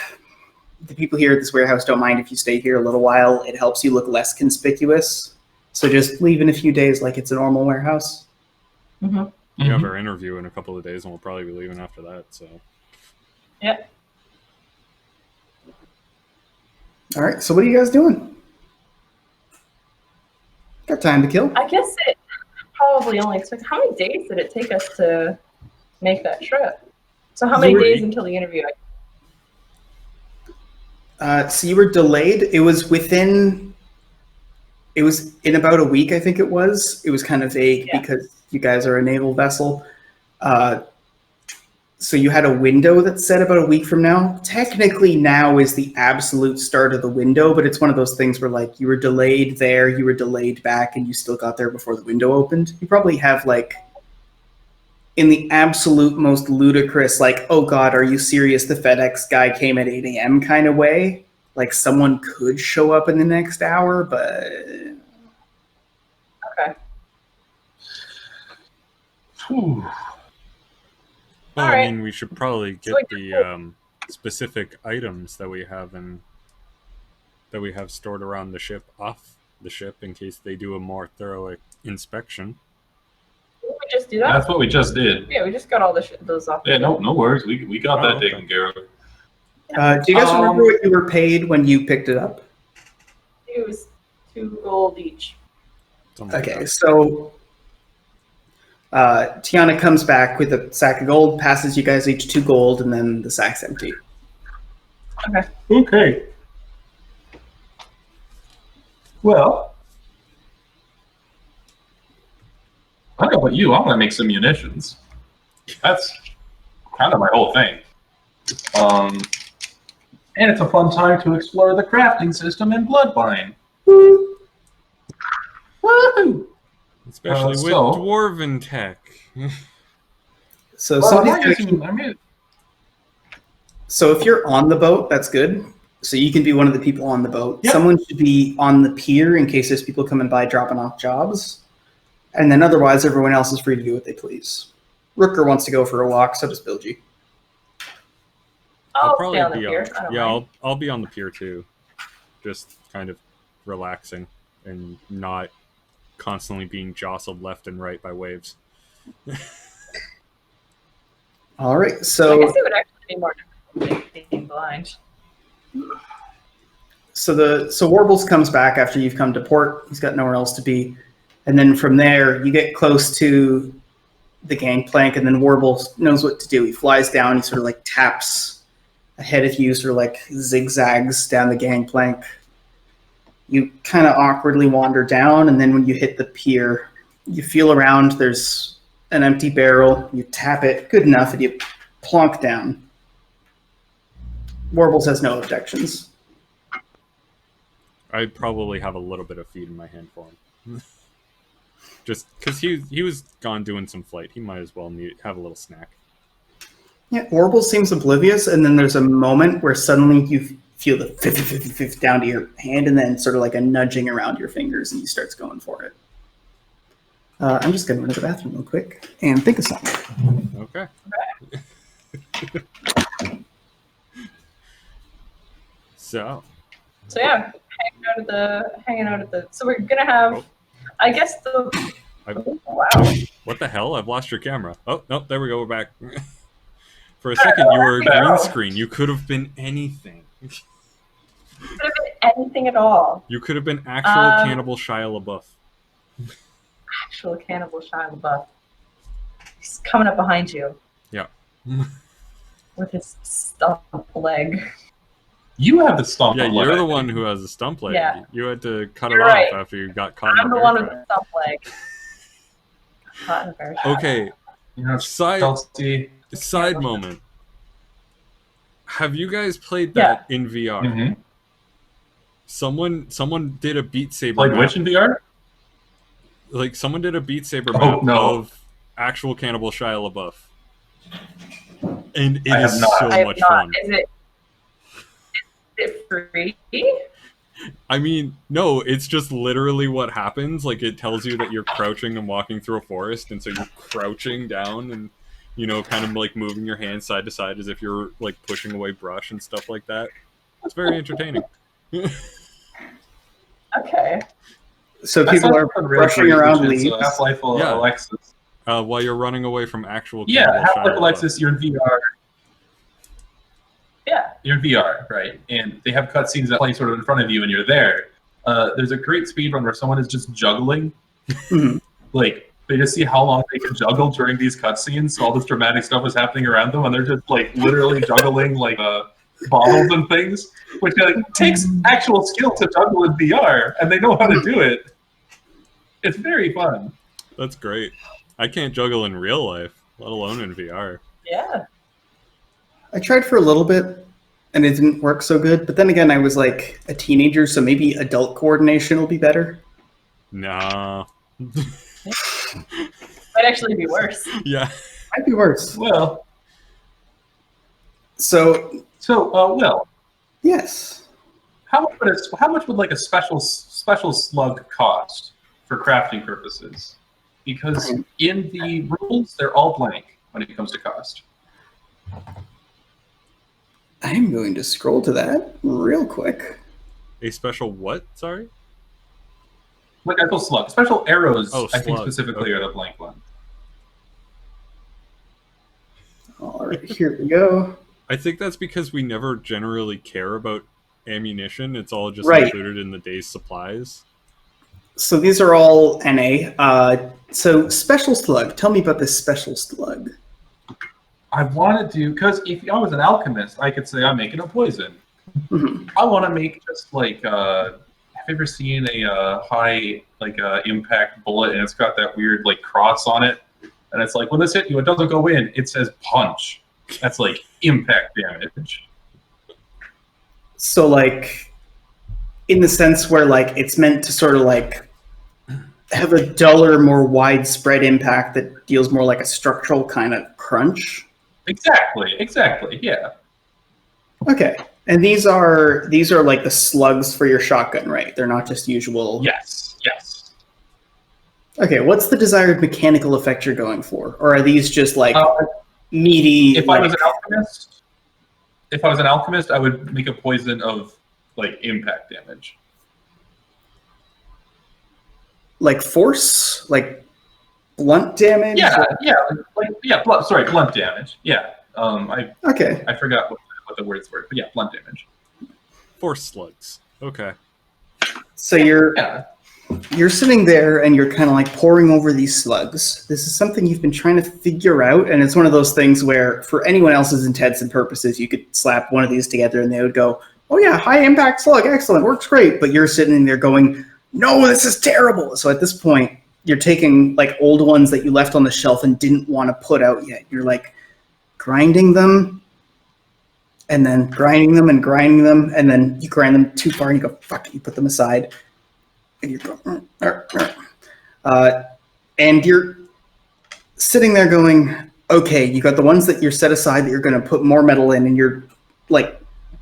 The people here at this warehouse don't mind if you stay here a little while. It helps you look less conspicuous. So just leave in a few days like it's a normal warehouse. Mm-hmm. We have our interview in a couple of days, and we'll probably be leaving after that. So Yep. All right, so what are you guys doing? Got time to kill? I guess it probably only expects. How many days did it take us to make that trip? So how many 3. days until the interview? So you were delayed. It was in about a week, I think it was. It was kind of vague because you guys are a naval vessel. So you had a window that said about a week from now. Technically now is the absolute start of the window, but it's one of those things where like you were delayed there, you were delayed back, and you still got there before the window opened. You probably have like, in the absolute most ludicrous, like, oh God, are you serious? The FedEx guy came at 8 a.m. kind of way. Like someone could show up in the next hour, but... Okay. Whew. well, All I right. mean, we should probably get So the specific items that we have stored around the ship off the ship in case they do a more thorough inspection. Didn't we just do that? That's what we just did. Yeah, we just got all those off. Yeah, no worries. We got that okay. taken care of. do you guys remember what you were paid when you picked it up? It was 2 gold each. Something like Okay, that. so Tiana comes back with a sack of gold, passes you guys each 2 gold, and then the sack's empty. Okay. Well, I don't know about you. I want to make some munitions. That's kind of my whole thing. And it's a fun time to explore the crafting system in Bloodwine. Woo! Especially with so- dwarven tech. So Well, somebody's I'm gonna using- keep, I mean, so if you're on the boat, that's good. So you can be one of the people on the boat. Yep. Someone should be on the pier in case there's people coming by dropping off jobs. And then otherwise, everyone else is free to do what they please. Rooker wants to go for a walk, so does Bilgy. I'll probably stay on the be pier. I don't yeah, mind. I'll be on the pier too, just kind of relaxing and not constantly being jostled left and right by waves. All right, I so guess it would actually be more difficult than being blind. so Warbles comes back after you've come to port. He's got nowhere else to be, and then from there you get close to the gangplank, and then Warbles knows what to do. He flies down. He sort of like taps ahead of you, sort of like zigzags down the gangplank. You kind of awkwardly wander down, and then when you hit the pier, you feel around. There's an empty barrel. You tap it, good enough, and you plonk down. Warbles has no objections. I'd probably have a little bit of feed in my hand for him. Just because he was gone doing some flight. He might as well have a little snack. Yeah, Warbles seems oblivious, and then there's a moment where suddenly you feel the fifth down to your hand, and then sort of like a nudging around your fingers, and he starts going for it. I'm just going to run to the bathroom real quick and think of something. Okay. So, yeah, hanging out at the. So we're gonna have, I guess wow. what the hell? I've lost your camera. Oh, no, there we go. We're back. For a second, you were a green screen. You could have been anything. Could have been anything at all. You could have been actual cannibal Shia LaBeouf. Actual cannibal Shia LaBeouf. He's coming up behind you. Yeah. With his stump leg. You have the stump Yeah, leg. you're the one who has a stump leg. Yeah. You had to cut You're it right. off after you got caught in I'm a the bear one with trap. the stump leg. Caught in a bear trap. Okay, You know, side Chelsea. moment. Have you guys played that in VR? Mm-hmm. Someone did a Beat Saber Played map. which in VR? Like someone did a Beat Saber Oh, map no. of actual cannibal Shia LaBeouf. And it I have is not. so I have much not. fun. Is it free? I mean, no, it's just literally what happens. Like, it tells you that you're crouching and walking through a forest, and so you're crouching down and, you know, kind of like moving your hands side to side as if you're like pushing away brush and stuff like that. It's very entertaining. Okay. So That people sounds are fun, really, brushing around which is, leaves. Half-Life Yeah. Alexis. While you're running away from actual Yeah, cannibal Half-Life Shia LaBeouf. Alexis, you're in VR. Yeah. You're in VR, right? And they have cutscenes that play sort of in front of you, and you're there. There's a great speedrun where someone is just juggling. Mhm. Like, they just see how long they can juggle during these cutscenes. So all this dramatic stuff is happening around them, and they're just like literally juggling like bottles and things, which takes actual skill to juggle in VR, and they know how to do it. It's very fun. That's great. I can't juggle in real life, let alone in VR. Yeah. I tried for a little bit, and it didn't work so good. But then again, I was like a teenager, so maybe adult coordination will be better. Nah. Might actually be worse. Yeah. Might be worse. Well, So Will, yes, how much would like a special slug cost for crafting purposes? Because in the rules, they're all blank when it comes to cost. I'm going to scroll to that real quick. A special what? Sorry? Like I slug, special arrows. Oh, I think slug. specifically Okay. are the blank ones. All right, here we go. I think that's because we never generally care about ammunition. It's all just Right. included in the day's supplies. So these are all NA. So special slug. Tell me about this special slug. I want to do because if I was an alchemist, I could say I'm making a poison. Mhm. I want to make just like have you ever seen a high impact bullet and it's got that weird like cross on it, and it's like when this hit you, it doesn't go in. It says punch. That's like impact damage. So like, in the sense where like it's meant to sort of like have a duller, more widespread impact that deals more like a structural kind of crunch. Exactly. Yeah. Okay. And these are like the slugs for your shotgun, right? They're not just usual. Yes. Okay, what's the desired mechanical effect you're going for? Or are these just like meaty? If I was an alchemist, I would make a poison of like impact damage. like force? Like blunt damage? Blunt damage. Yeah. Okay. I forgot what the words were, but yeah, blunt damage. Force slugs. Okay. So you're sitting there and you're kind of like poring over these slugs. This is something you've been trying to figure out, and it's one of those things where, for anyone else's intents and purposes, you could slap one of these together and they would go, "Oh yeah, high impact slug, excellent, works great." But you're sitting there going, "No, this is terrible." So at this point, you're taking like old ones that you left on the shelf and didn't want to put out yet. You're like grinding them, and then grinding them, and then you grind them too far and you go, "Fuck it," you put them aside. And you go, and you're sitting there going, okay, you got the ones that you're set aside that you're going to put more metal in, and you're like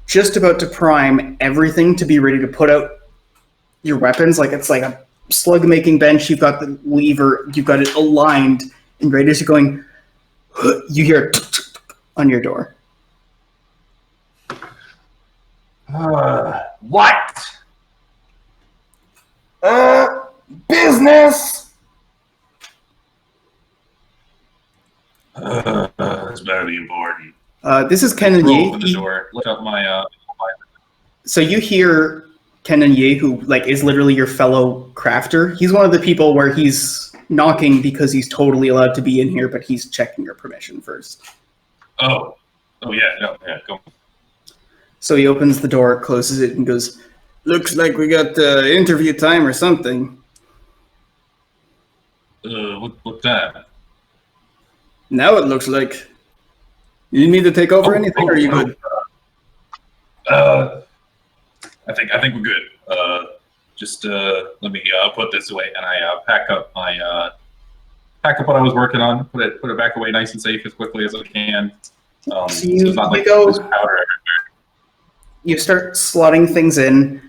just about to prime everything to be ready to put out your weapons. Like it's like a slug making bench. You've got the lever, you've got it aligned, and right as you're going, you hear on your door. What? Business. It's very important. This is Ken and Roll Yi. open the door. Lift up my. So you hear Kenan Ye, who like is literally your fellow crafter. He's one of the people where he's knocking because he's totally allowed to be in here, but he's checking your permission first. Oh yeah, no, yeah, go. So he opens the door, closes it, and goes, "Looks like we got interview time or something." What's that? Now it looks like. You need to take over anything, or are you good? I think we're good. Just let me put this away, and I pack up what I was working on, put it back away nice and safe as quickly as I can. So so it's not like there's powder everywhere. You start slotting things in.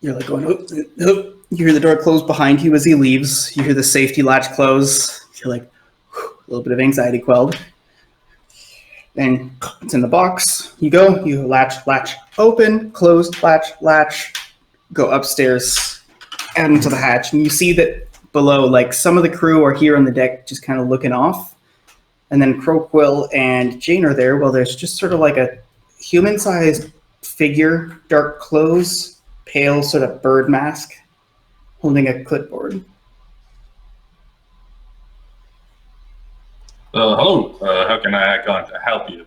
You're like going, "Oop, oop." You hear the door close behind you as he leaves. You hear the safety latch close. You're like, whew, a little bit of anxiety quelled. Then it's in the box. You go, you latch, open, closed, latch, go upstairs, out into the hatch. And you see that below, like some of the crew are here on the deck just kind of looking off. And then Croquill and Jane are there. Well, there's just sort of like a human-sized figure, dark clothes, pale sort of bird mask, holding a clipboard. Hello, how can I help you?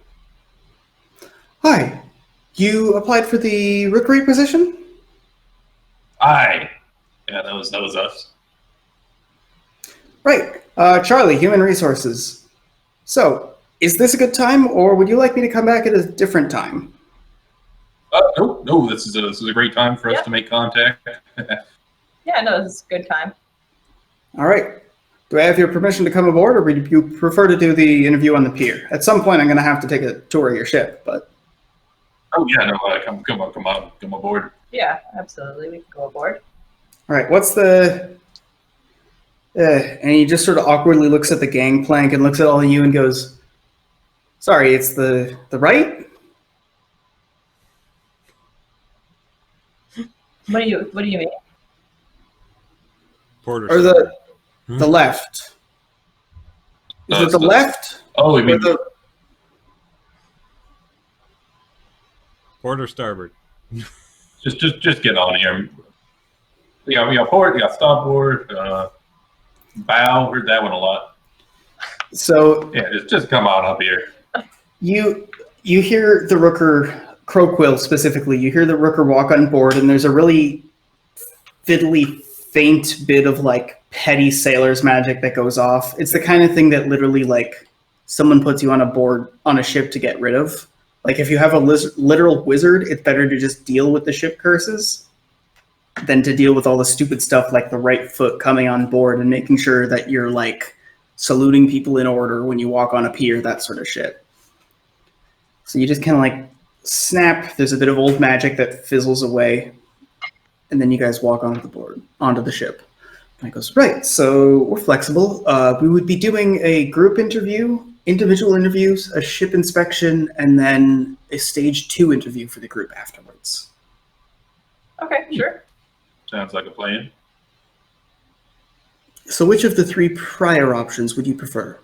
Hi, you applied for the rookery position? Aye. Yeah, that was us. Right. Charlie, Human Resources. So, is this a good time, or would you like me to come back at a different time? No, this is a great time for us to make contact. Yeah, no, this is a good time. All right. Do I have your permission to come aboard, or would you prefer to do the interview on the pier? At some point, I'm going to have to take a tour of your ship, but... Oh, yeah, no, come aboard. Yeah, absolutely. We can go aboard. All right, what's the... and he just sort of awkwardly looks at the gangplank and looks at all of you and goes, "Sorry, it's the right?" What do you mean? Porter. Or the left? Is it the left? Oh, we mean the... Porter starboard. just get on here. We got port, we got starboard, bow. Heard that one a lot. So yeah, just come on up here. You hear the rooker, Croquill specifically. You hear the rooker walk on board, and there's a really fiddly, faint bit of like petty sailor's magic that goes off. It's the kind of thing that literally like someone puts you on a ship to get rid of. Like if you have a literal wizard, it's better to just deal with the ship curses than to deal with all the stupid stuff like the right foot coming on board and making sure that you're like saluting people in order when you walk on a pier, that sort of shit. So you just kind of like snap. There's a bit of old magic that fizzles away, and then you guys walk onto the ship. And it goes, right, so we're flexible. We would be doing a group interview, individual interviews, a ship inspection, and then a stage 2 interview for the group afterwards. Okay, sure. Sounds like a plan. So which of the 3 prior options would you prefer?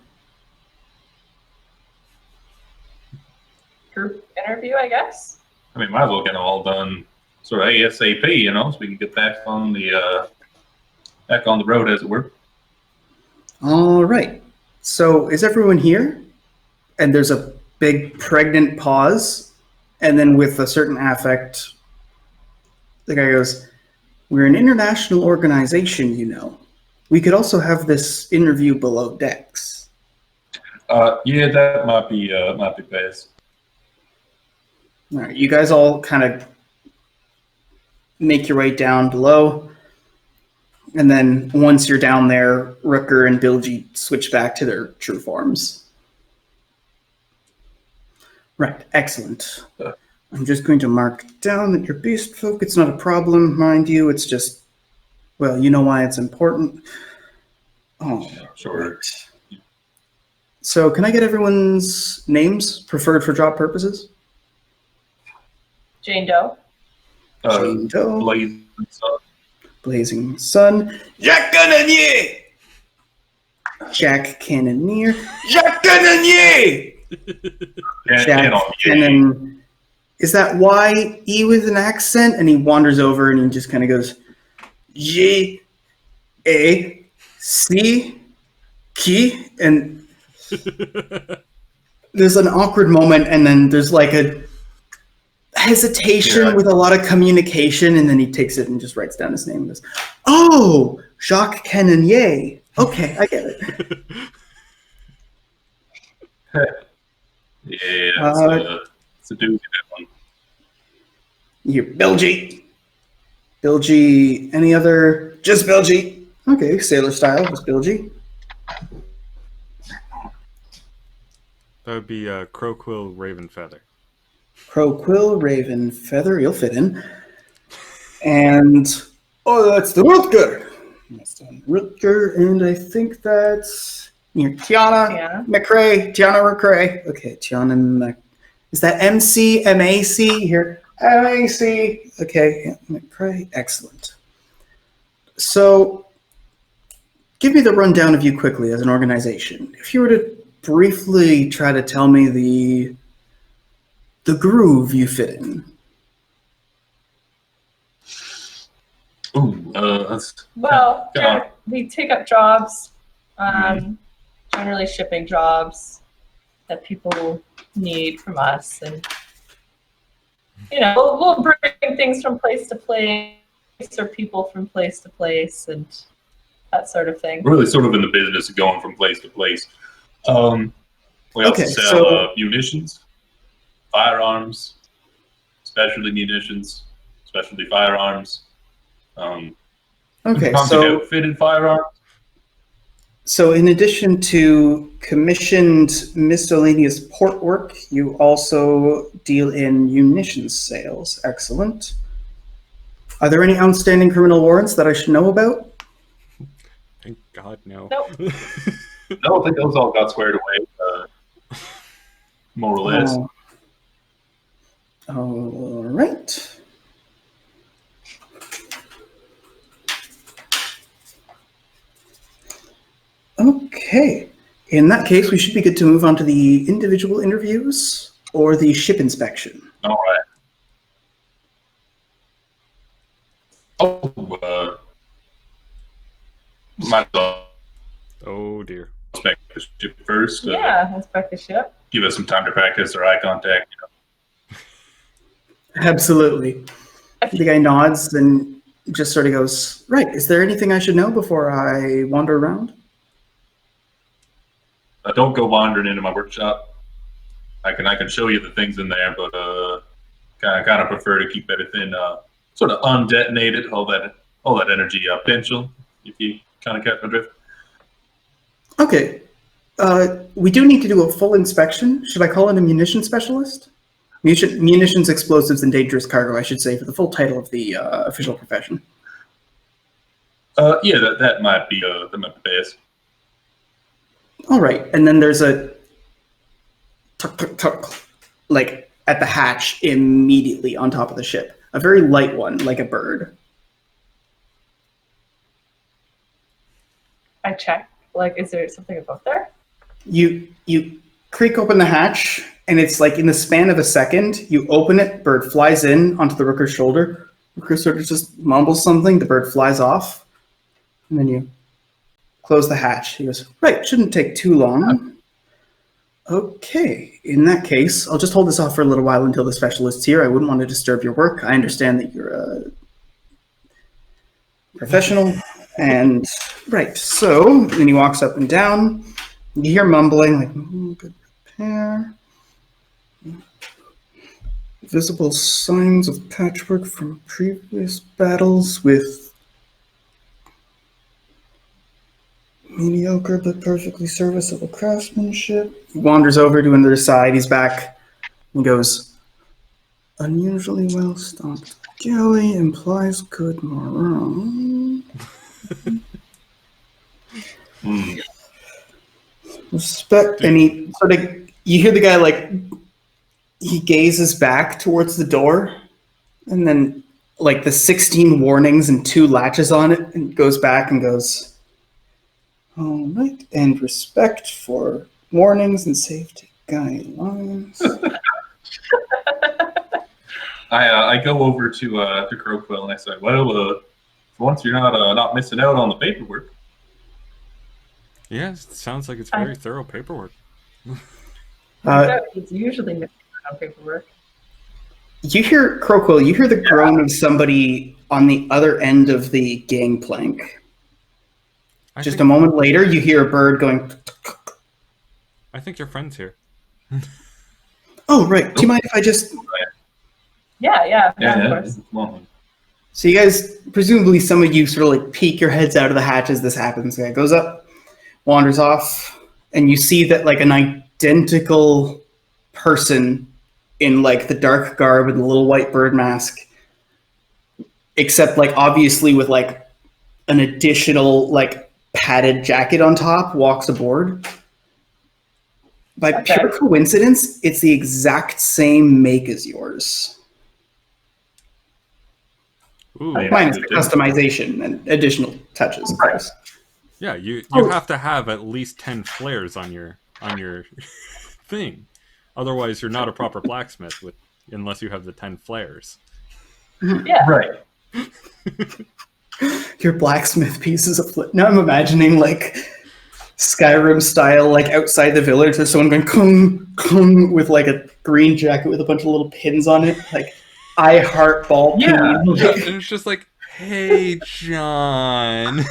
Group interview, I guess. I mean, might as well get them all done sort of ASAP, so we can get back on the road, as it were. All right. So is everyone here? And there's a big pregnant pause, and then with a certain affect, the guy goes, "We're an international organization, We could also have this interview below decks." Yeah, that might be best. All right, you guys all kind of make your way down below, and then once you're down there, Rooker and Bilgy switch back to their true forms. Right, excellent. I'm just going to mark down that you're beast folk. It's not a problem, mind you. It's just, well, you know why it's important. Oh, sure. Right. So can I get everyone's names, preferred for job purposes? Jane Doe. Jane Doe. Blazing Sun. Blazing Sun. Jack Cannoneer! Jack Cannoneer. Jack Cannoneer! Jack Cannon. Is that Y-E with an accent? And he wanders over and he just kind of goes, G-A-C and there's an awkward moment, and then there's like a hesitation with a lot of communication, and then he takes it and just writes down his name and goes, "Oh, Jacques Cannonier. Okay, I get it." It's a doozy, that one. You Bilgy. Bilgy, any other? Just Bilgy. Okay, sailor style, just Bilgy. That would be Crowquill Ravenfeather. Crowquill, Raven, Feather, you'll fit in. And, that's the Rutger. That's the Rutger, and I think that's Tiana McRae. Tiana McRae. Okay, Tiana is that MC, M-A-C? Here, M-A-C. Okay, yeah, McRae, excellent. So, give me the rundown of you quickly as an organization. If you were to briefly try to tell me the groove you fit in. We take up jobs, generally shipping jobs that people need from us, and we'll bring things from place to place, or people from place to place, and that sort of thing. We're really sort of in the business of going from place to place. We also sell munitions, firearms, specialty munitions, specialty firearms. Outfitted firearms. So in addition to commissioned miscellaneous port work, you also deal in munitions sales. Excellent. Are there any outstanding criminal warrants that I should know about? Thank God, no. Nope. No, I think those all got squared away, more or less. All right. Okay. In that case, we should be good to move on to the individual interviews or the ship inspection. All right. Oh dear. Inspect the ship first. Inspect the ship. Give us some time to practice our eye contact. Absolutely. The guy nods and just sort of goes, right, is there anything I should know before I wander around? Don't go wandering into my workshop. I can show you the things in there, but kind of prefer to keep everything sort of undetonated, all that energy potential, if you kind of catch my drift. Okay. We do need to do a full inspection. Should I call in a munition specialist? Munitions, explosives, and dangerous cargo, I should say, for the full title of the official profession. That might be best. All right, and then there's a tuck, tuck, tuck, like at the hatch immediately on top of the ship. A very light one, like a bird. I check. Like, is there something above there? You creak open the hatch, and it's like in the span of a second, you open it, bird flies in onto the Rooker's shoulder. Rooker sort of just mumbles something, the bird flies off, and then you close the hatch. He goes, right, shouldn't take too long. Okay, in that case, I'll just hold this off for a little while until the specialist's here. I wouldn't want to disturb your work. I understand that you're a professional. And, right, so then he walks up and down. You hear mumbling, like, good repair. Visible signs of patchwork from previous battles with mediocre but perfectly serviceable craftsmanship. He wanders over to another side. He's back and goes, unusually well-stocked galley implies good morale. Respect, and he sort of, you hear the guy like, he gazes back towards the door, and then like the 16 warnings and 2 latches on it, and goes back and goes, all right, and respect for warnings and safety guidelines. I go over to Crowquill and I say, well, for once you're not missing out on the paperwork. Yeah, it sounds like it's very thorough paperwork. It's usually missing on paperwork. You hear, Crowquill, you hear the groan of somebody on the other end of the gangplank. Just a moment later, you hear a bird going... I think your friend's here. Oh, right. Do you mind if I just... Yeah, of course. So you guys, presumably some of you sort of like peek your heads out of the hatch as this happens. The guy goes up, wanders off, and you see that like an identical person in like the dark garb and the little white bird mask, except like obviously with like an additional like padded jacket on top, walks aboard. By pure coincidence, it's the exact same make as yours. Ooh. Minus the customization and additional touches, of course. Yeah, you have to have at least 10 flares on your thing. Otherwise, you're not a proper blacksmith unless you have the 10 flares. Yeah. Right. Your blacksmith pieces of... Now I'm imagining like Skyrim style, like outside the village, there's someone going kung, kung with like a green jacket with a bunch of little pins on it. Like, I heart ball. Yeah. And it's just like, hey, John.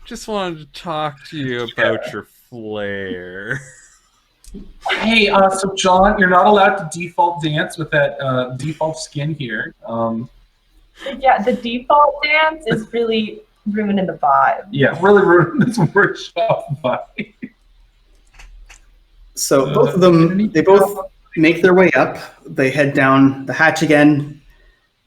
Just wanted to talk to you about your flare. Hey, so John, you're not allowed to default dance with that default skin here. Yeah, the default dance is really ruining the vibe. Yeah, really ruining this workshop vibe. So both of them, they both make their way up. They head down the hatch again.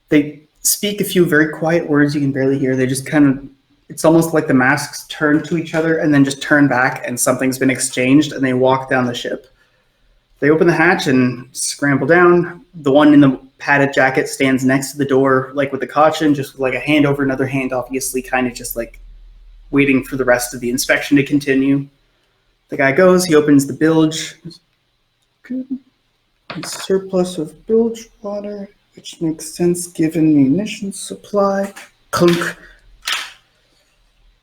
They speak a few very quiet words you can barely hear. They just kind of, it's almost like the masks turn to each other and then just turn back and something's been exchanged and they walk down the ship. They open the hatch and scramble down. The one in the padded jacket stands next to the door, like with the caution, just with like a hand over another hand, obviously kind of just like waiting for the rest of the inspection to continue. The guy goes, he opens the bilge. Good. Surplus of bilge water, which makes sense given munitions supply. Clunk.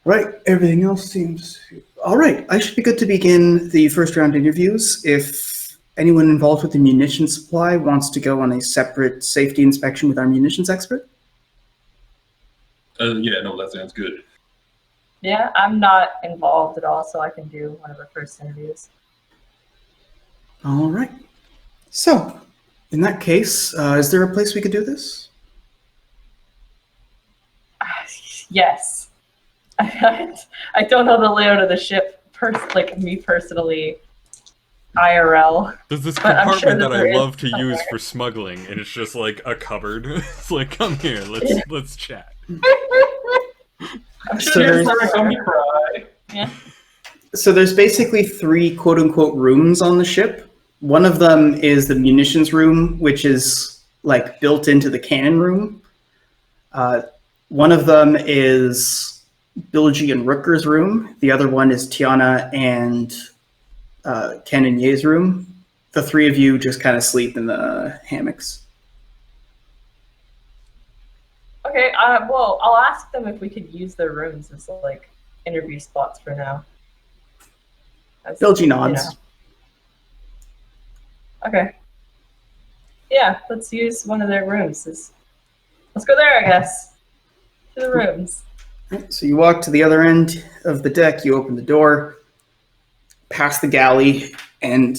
Right, everything else seems... All right, I should be good to begin the first round interviews. If anyone involved with the munitions supply wants to go on a separate safety inspection with our munitions expert. Yeah, no, that sounds good. Yeah, I'm not involved at all, so I can do one of our first interviews. All right. So, in that case, is there a place we could do this? Yes. I don't know the layout of the ship, like me personally, IRL. There's this But I'm compartment sure that that I love to somewhere. use for smuggling, and it's just like a cupboard. It's like, come here, let's chat. I'm So sure there's- there's somewhere. Cry. Yeah. So there's basically 3 quote-unquote rooms on the ship. One of them is the munitions room, which is like built into the cannon room. One of them is Bilgy and Rooker's room. The other one is Tiana and Cannonier's room. The 3 of you just kind of sleep in the hammocks. Okay, well, I'll ask them if we could use their rooms as like interview spots for now. Bilgy nods. You know. Okay. Yeah, let's use one of their rooms. Let's go there, I guess. To the rooms. Right, so you walk to the other end of the deck, you open the door, past the galley, and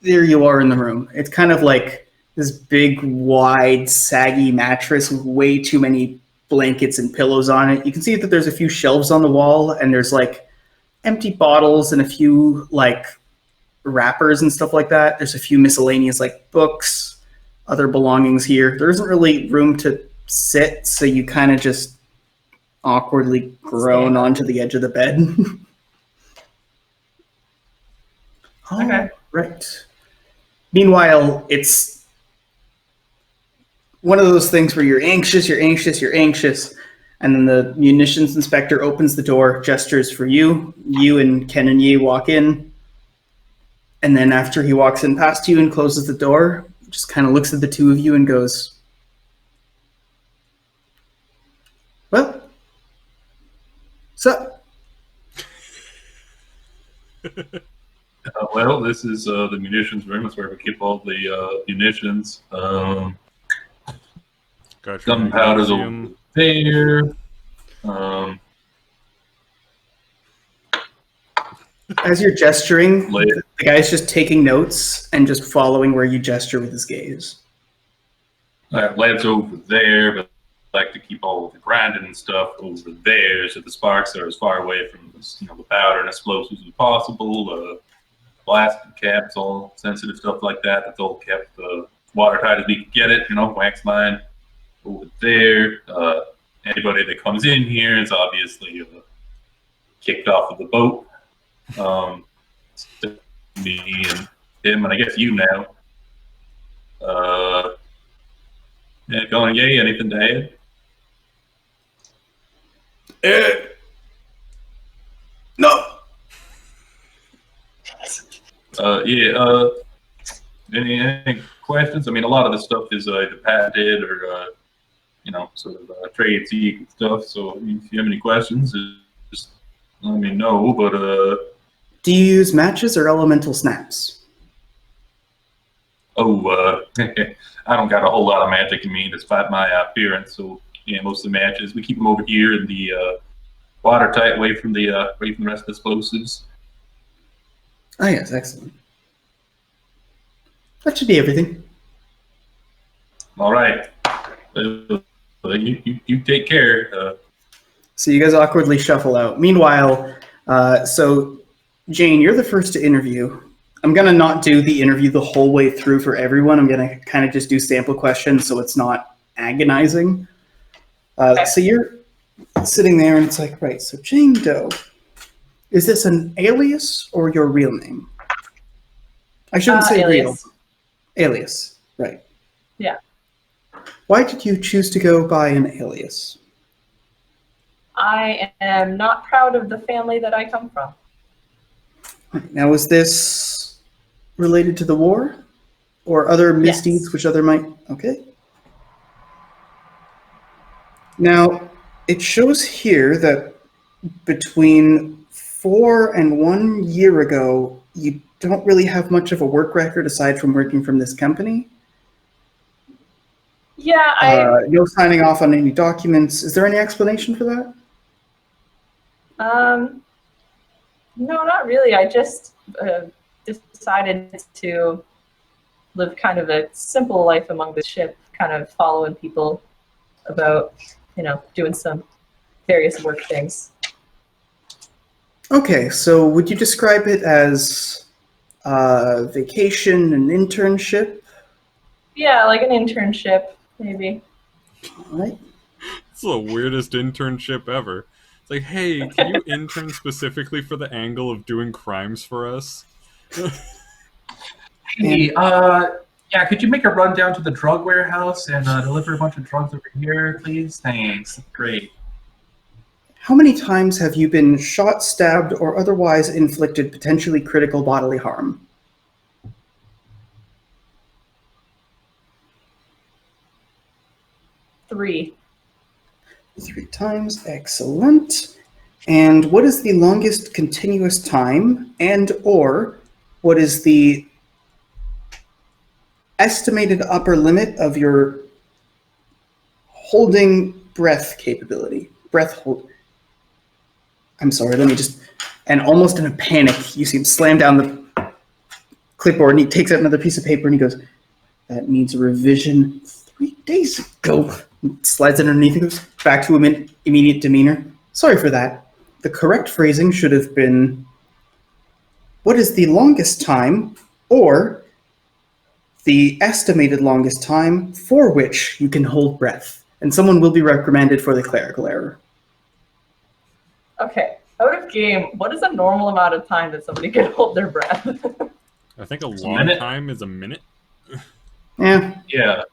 there you are in the room. It's kind of like this big, wide, saggy mattress with way too many blankets and pillows on it. You can see that there's a few shelves on the wall, and there's like empty bottles and a few like wrappers and stuff like that. There's a few miscellaneous like books, other belongings here. There isn't really room to sit, so you kind of just awkwardly groan onto the edge of the bed. Okay. Right. Meanwhile, it's one of those things where you're anxious, and then the munitions inspector opens the door, gestures for you. You and Ken and Yi walk in. And then after he walks in past you and closes the door, just kind of looks at the 2 of you and goes, Well, so Well, this is the munitions room. That's where we keep all the munitions. Gotcha. Gunpowder's over there. as you're gesturing, Later. the guy's just taking notes and just following where you gesture with his gaze. Lab's over there, but I like to keep all of the grinding and stuff over there, so the sparks are as far away from the powder and explosives as possible. Blasted caps, all sensitive stuff like that. That's all kept watertight as we can get it. Wax line over there. Anybody that comes in here is obviously kicked off of the boat. Me and him, and I guess you now. Yeah, going yay, anything to add? No. Any questions? I mean, a lot of the stuff is either patented or, sort of trade secret stuff. So if you have any questions, just let me know. But do you use matches or elemental snaps? I don't got a whole lot of magic in me despite my appearance. So yeah, most of the matches we keep them over here in the watertight, away from the rest of the explosives. Oh yes, excellent. That should be everything. All right. You take care. So you guys awkwardly shuffle out. Meanwhile, so Jane, you're the first to interview. I'm going to not do the interview the whole way through for everyone. I'm going to kind of just do sample questions so it's not agonizing. So you're sitting there and it's like, right, so Jane Doe, is this an alias or your real name? I shouldn't say alias. Real. Alias, right. Yeah. Why did you choose to go by an alias? I am not proud of the family that I come from. Now, is this related to the war or other misdeeds which other might? Okay. Now, it shows here that between 4 and 1 year ago, you don't really have much of a work record aside from working from this company. Yeah, no signing off on any documents. Is there any explanation for that? No, not really. I just decided to live kind of a simple life among the ship, kind of following people about, doing some various work things. Okay, so would you describe it as vacation, an internship? Yeah, like an internship, maybe. All right. It's the weirdest internship ever. It's like, hey, can you intern specifically for the angle of doing crimes for us? Hey, could you make a run down to the drug warehouse and deliver a bunch of drugs over here, please? Thanks. Great. How many times have you been shot, stabbed, or otherwise inflicted potentially critical bodily harm? 3. 3 times, excellent. And what is the longest continuous time and or what is the estimated upper limit of your holding breath capability? Breath hold. I'm sorry, let me just, and almost in a panic, you see him slam down the clipboard and he takes out another piece of paper and he goes, that needs a revision 3 days ago. Slides it underneath and goes back to immediate demeanor. Sorry for that. The correct phrasing should have been, what is the longest time or the estimated longest time for which you can hold breath? And someone will be reprimanded for the clerical error. Okay, out of game, what is a normal amount of time that somebody can hold their breath? I think a long time is a minute. Yeah. Yeah.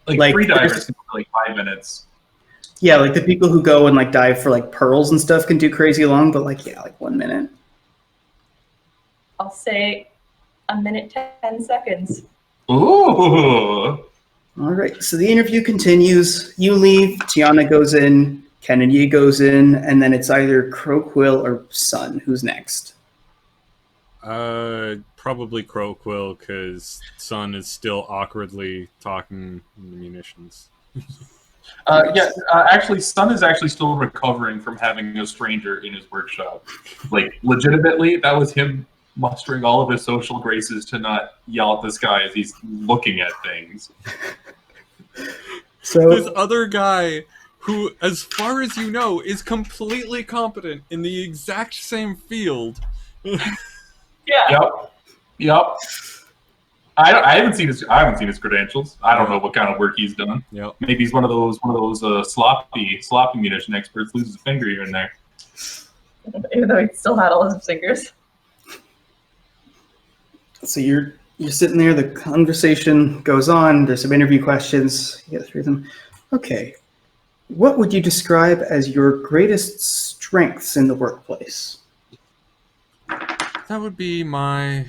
Like free divers can do like 5 minutes. Yeah, like the people who go and like dive for like pearls and stuff can do crazy long, but like, yeah, like 1 minute. I'll say 1 minute 10 seconds. Ooh. All right, so the interview continues. You leave, Tiana goes in, Kennedy goes in, and then it's either Croquill or Sun. Who's next? Probably Croquill, because Sun is still awkwardly talking in the munitions. Actually, Sun is actually still recovering from having a stranger in his workshop. Like, legitimately, that was him mustering all of his social graces to not yell at this guy as he's looking at things. So This other guy, who, as far as you know, is completely competent in the exact same field. Yeah. Yep. I haven't seen his credentials. I don't know what kind of work he's done. Yep. Maybe he's one of those sloppy munition experts, loses a finger here and there. Even though he still had all his fingers. So you're sitting there, the conversation goes on, there's some interview questions, you get through them. Okay. What would you describe as your greatest strengths in the workplace? That would be my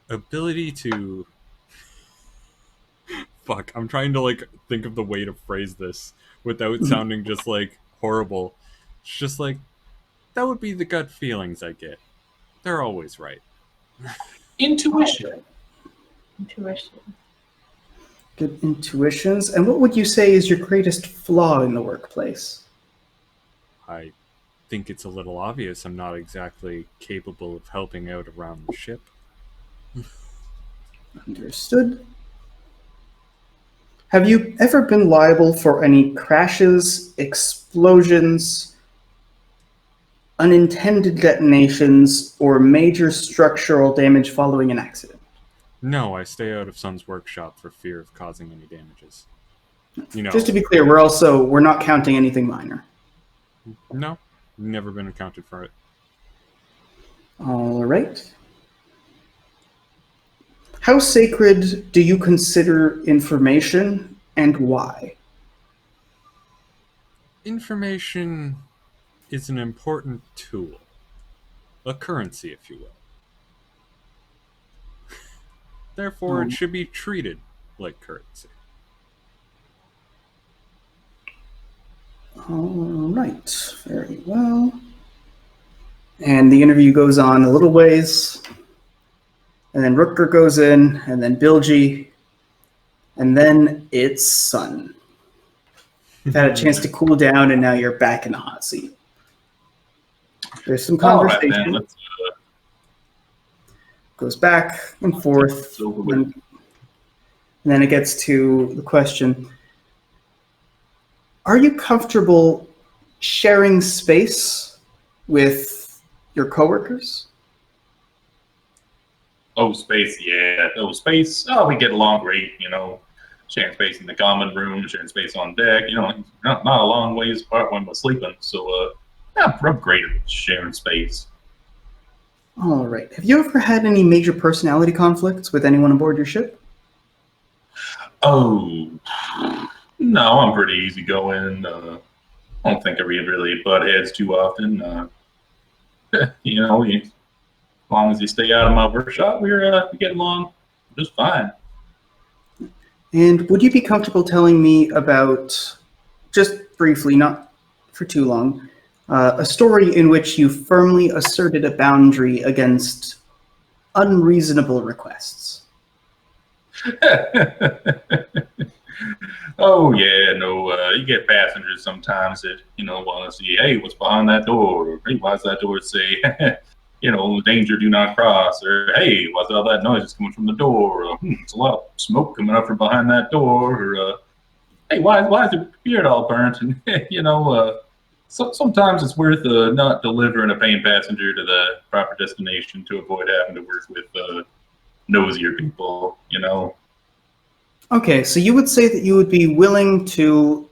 ability to... Fuck, I'm trying to, like, think of the way to phrase this without sounding just, like, horrible. It's just like, that would be the gut feelings I get. They're always right. Intuition. Good intuitions. And what would you say is your greatest flaw in the workplace? I think it's a little obvious I'm not exactly capable of helping out around the ship. Understood. Have you ever been liable for any crashes, explosions, unintended detonations, or major structural damage following an accident? No, I stay out of Sun's workshop for fear of causing any damages. You know, Just to be clear, we're not counting anything minor. no, never been accounted for it. All right. How sacred do you consider information, and why? Information is an important tool. A currency, if you will. Therefore, it should be treated like currency. All right, very well. And the interview goes on a little ways, and then Rutger goes in, and then Bilgi, and then it's Sun. You've had a chance to cool down, and now you're back in the hot seat. There's some conversation. All right, man. Goes back and forth, and then it gets to the question: are you comfortable sharing space with your coworkers? Oh, space, yeah. Oh, space. Oh, we get along great, Sharing space in the common room, sharing space on deck, not a long ways apart when we're sleeping. So, yeah, I'm great at sharing space. All right. Have you ever had any major personality conflicts with anyone aboard your ship? Oh, no, I'm pretty easygoing. I don't think I really butt heads too often. As long as you stay out of my workshop, we get along just fine. And would you be comfortable telling me about, just briefly, not for too long, a story in which you firmly asserted a boundary against unreasonable requests? Oh, yeah, no, you get passengers sometimes that, want to see, hey, what's behind that door? Or, hey, why does that door say, danger, do not cross? Or, hey, what's all that noise that's coming from the door? Or, it's a lot of smoke coming up from behind that door. Or, hey, why is your beard all burnt? And, so sometimes it's worth not delivering a paying passenger to the proper destination to avoid having to work with nosier people, Okay, so you would say that you would be willing to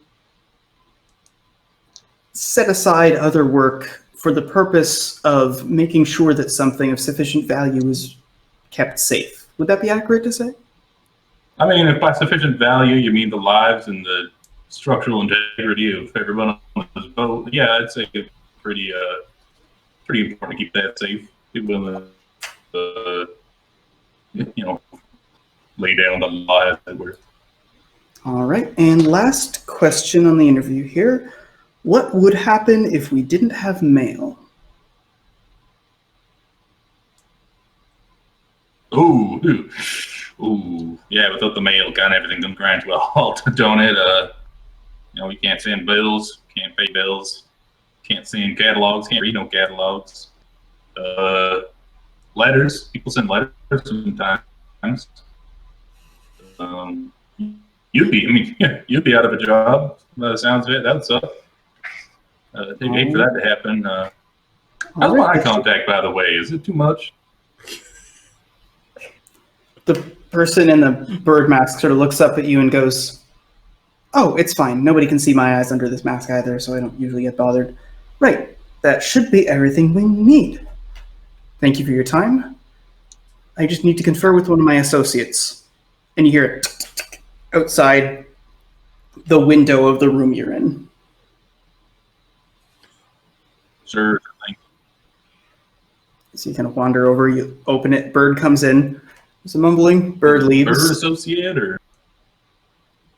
set aside other work for the purpose of making sure that something of sufficient value is kept safe. Would that be accurate to say? I mean, if by sufficient value you mean the lives and the structural integrity of everyone on this boat, yeah, I'd say it's pretty important to keep that safe. Be willing to, lay down the law, as it were. All right, and last question on the interview here. What would happen if we didn't have mail? Ooh, yeah. Without the mail, kind of everything don't grind well, don't it? We can't send bills, can't pay bills, can't send catalogs, can't read no catalogs. Letters, people send letters sometimes. You'd be out of a job. By the sounds of it, that would suck. I'd hate for that to happen. How's my eye contact, by the way? Is it too much? The person in the bird mask sort of looks up at you and goes, "Oh, it's fine. Nobody can see my eyes under this mask either, so I don't usually get bothered." Right. That should be everything we need. Thank you for your time. I just need to confer with one of my associates. And you hear it outside the window of the room you're in. Sure. So you kind of wander over, you open it, bird comes in. There's a mumbling, bird leaves. Bird associate or?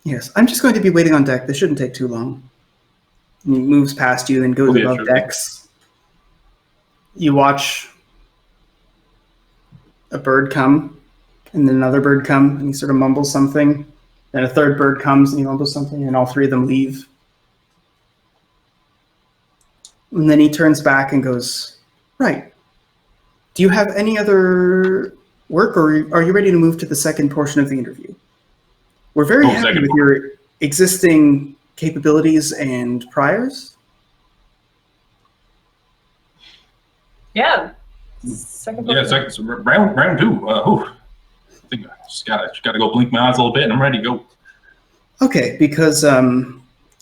Yes, I'm just going to be waiting on deck. This shouldn't take too long. And he moves past you and goes above decks. You watch a bird come, and then another bird come, and he sort of mumbles something. Then a third bird comes, and he mumbles something, and all three of them leave. And then he turns back and goes, "Right. Do you have any other work, or are you ready to move to the second portion of the interview? We're very happy with your existing capabilities and priors." Yeah. Second so round two. I think I just gotta go blink my eyes a little bit, and I'm ready to go. Okay, because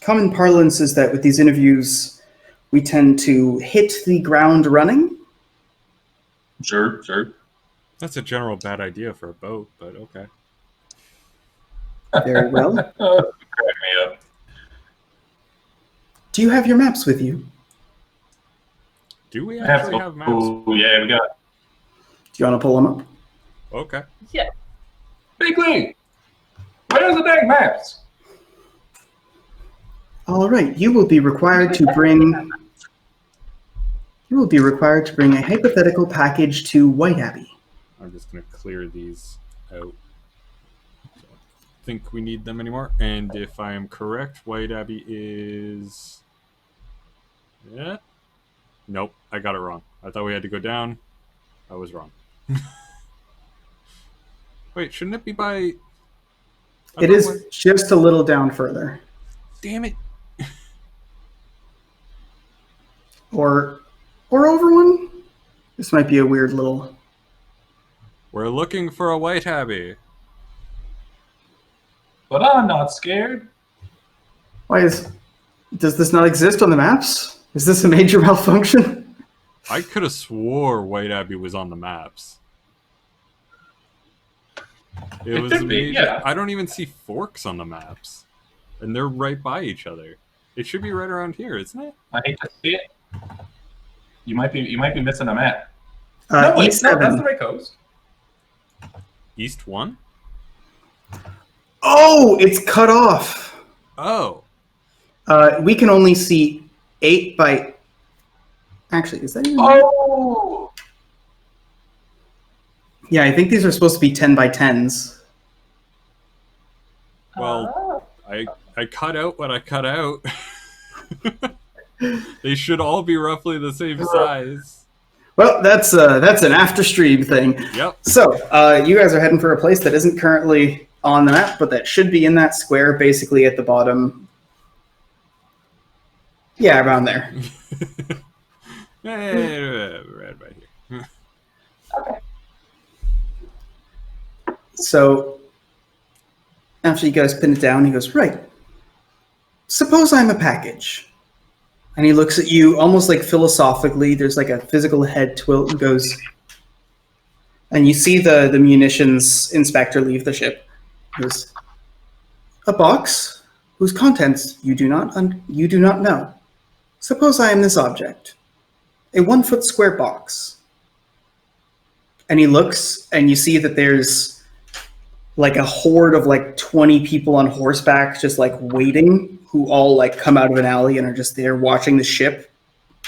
common parlance is that with these interviews, we tend to hit the ground running. Sure. That's a general bad idea for a boat, but okay. Very well. Crack me up. Do you have your maps with you? Do we actually have maps? Oh, yeah, we got. Do you want to pull them up? Okay. Yeah. Big Lee, where's the dang maps? All right. You will be required to bring a hypothetical package to White Abbey. I'm just going to clear these out. I think we need them anymore. And if I am correct, White Abbey is... Yeah? Nope, I got it wrong. I thought we had to go down. I was wrong. Wait, shouldn't it be by... It is just a little down further. Damn it. Or over one? This might be a weird little... We're looking for a White Abbey. But I'm not scared. Does this not exist on the maps? Is this a major malfunction? I could have swore White Abbey was on the maps. It was amazing. Yeah. I don't even see forks on the maps. And they're right by each other. It should be right around here, isn't it? I hate to see it. You might be missing a map. East that's 7. the right coast. East 1? Oh, it's cut off. Oh. We can only see 8 by... Actually, is that even... Oh! Yeah, I think these are supposed to be 10 by 10s. Well, I cut out what I cut out. They should all be roughly the same size. Well, that's an after-stream thing. Yep. So, you guys are heading for a place that isn't currently on the map, but that should be in that square, basically at the bottom. Yeah, around there. Right by here. Okay. So, after you guys pin it down, he goes, "Right. Suppose I'm a package." And he looks at you almost like philosophically. There's like a physical head tilt and goes, and you see the munitions inspector leave the ship. He goes, "A box whose contents you do not know. Suppose I am this object, a 1-foot square box." And he looks, and you see that there's like a horde of like 20 people on horseback just like waiting, who all like come out of an alley and are just there watching the ship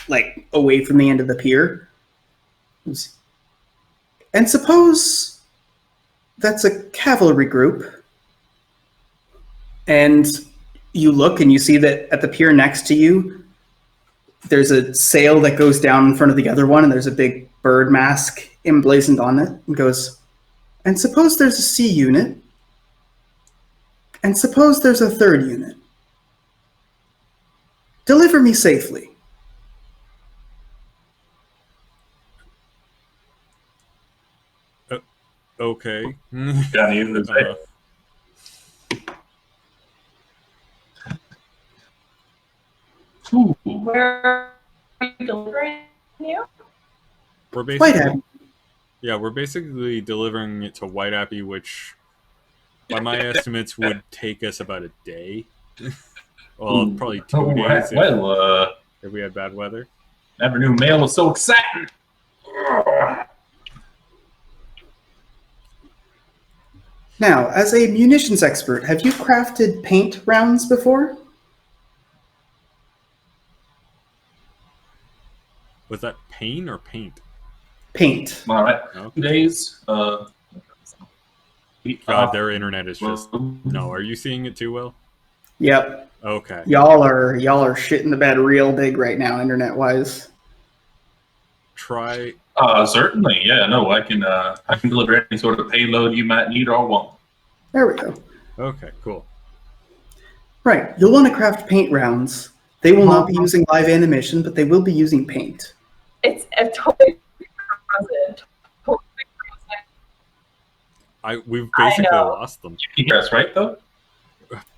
like away from the end of the pier. And suppose that's a cavalry group, and you look and you see that at the pier next to you there's a sail that goes down in front of the other one, and there's a big bird mask emblazoned on it, and goes, and suppose there's a C unit, and suppose there's a third unit. Deliver me safely. Okay. Got anything to say? Ooh. Where are you delivering you? We're White basically, Abbey. yeah, we're basically delivering it to White Abbey, which, by my estimates, would take us about a day. Well, probably 2 Oh, days well, if we had bad weather. never knew mail was so exciting. Now, as a munitions expert, have you crafted paint rounds before? Was that pain or paint? Paint. All right, No. 2 days. God, their internet is just no. Are you seeing it too, Will? Yep. Okay. Y'all are shitting the bed real big right now, internet-wise. Try. Certainly, yeah. No, I can deliver any sort of payload you might need or want. There we go. Okay, cool. Right. You'll want to craft paint rounds. They will not be using live animation, but they will be using paint. It's a totally frozen. Totally frozen. We've basically know. lost them. You can hear us, right? Though.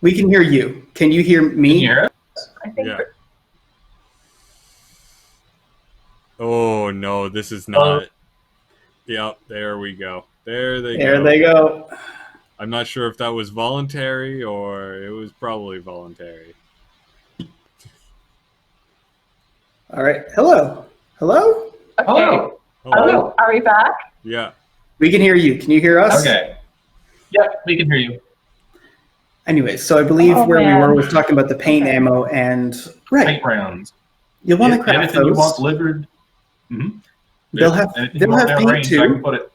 We can hear you. Can you hear me? Can you hear us? I think Yeah. Oh no, this is not. Yep, there we go. There they go. There they go. I'm not sure if that was voluntary or it was probably voluntary. All right. Hello. Hello? Okay. Hello. Hello. Are we back? Yeah. We can hear you. Can you hear us? Okay. Yep, we can hear you. Anyway, so I believe Oh, where we man. were was talking about the paint Okay. ammo, and right. Paint rounds. You'll want to craft Anything you want those. delivered. Mm-hmm. They'll have Anything they'll you want have down paint range, I can too. put it.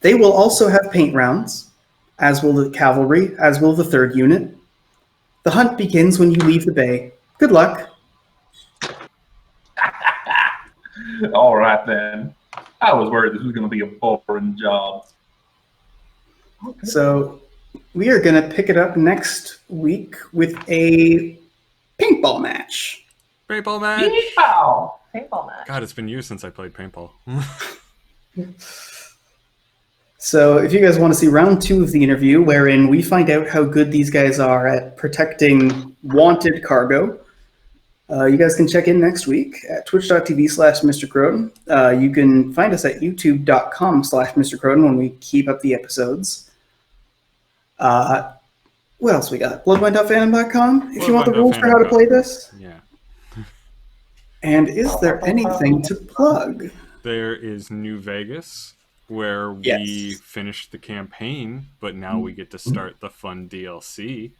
They will also have paint rounds, as will the cavalry, as will the third unit. The hunt begins when you leave the bay. Good luck. All right then. I was worried this was going to be a boring job. So we are going to pick it up next week with a paintball match. Paintball match. Yeehaw! Paintball match. God, it's been years since I played paintball. So if you guys want to see round 2 of the interview, wherein we find out how good these guys are at protecting wanted cargo, you guys can check in next week at twitch.tv/Mr. Croton. You can find us at youtube.com/Mr. Croton when we keep up the episodes. What else we got? Bloodwine.fandom.com if you want the rules for how to play this. Yeah. And is there anything to plug? There is New Vegas, where we Yes. finished the campaign, but now we get to start the fun DLC.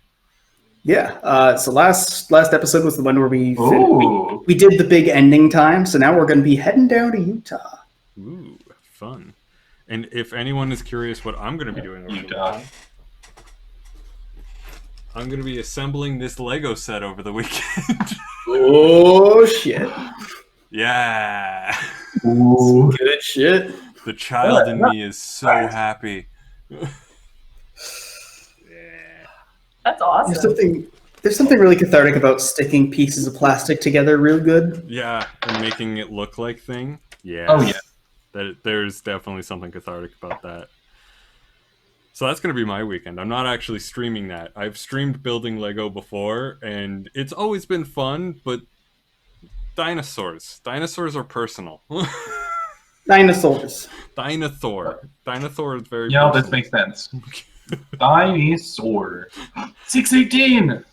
Yeah, so last episode was the one where Ooh. we did the big ending time, so now we're going to be heading down to Utah. Ooh, fun. And if anyone is curious what I'm going to be doing over the Utah. weekend, I'm going to be assembling this Lego set over the weekend. Oh, shit. Yeah. Ooh. Good shit. The child in me is so happy. Yeah. That's awesome. There's something really cathartic about sticking pieces of plastic together real good. Yeah, and making it look like thing. Yeah. Oh, yeah. There's definitely something cathartic about that. So that's going to be my weekend. I'm not actually streaming that. I've streamed building Lego before, and it's always been fun, but dinosaurs are personal. Dinosaurs. Dinosaur is very Yeah, personal. this makes sense. Dinosaur. 618.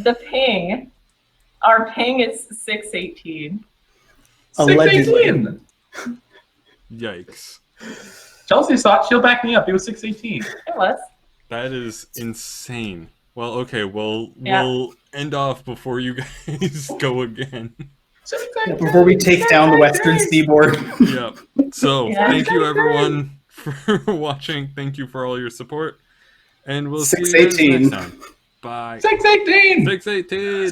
The ping. Our ping is 618. Allegedly. 618. Yikes. Chelsea saw it. She'll back me up. It was 618. It was. That is insane. Well, okay, we'll Yeah. end off before you guys go again. Before we take down the Western Seaboard. Yep. So, Yeah. thank you everyone for watching. Thank you for all your support. And we'll see you guys 618. next time. Bye. 618. 618.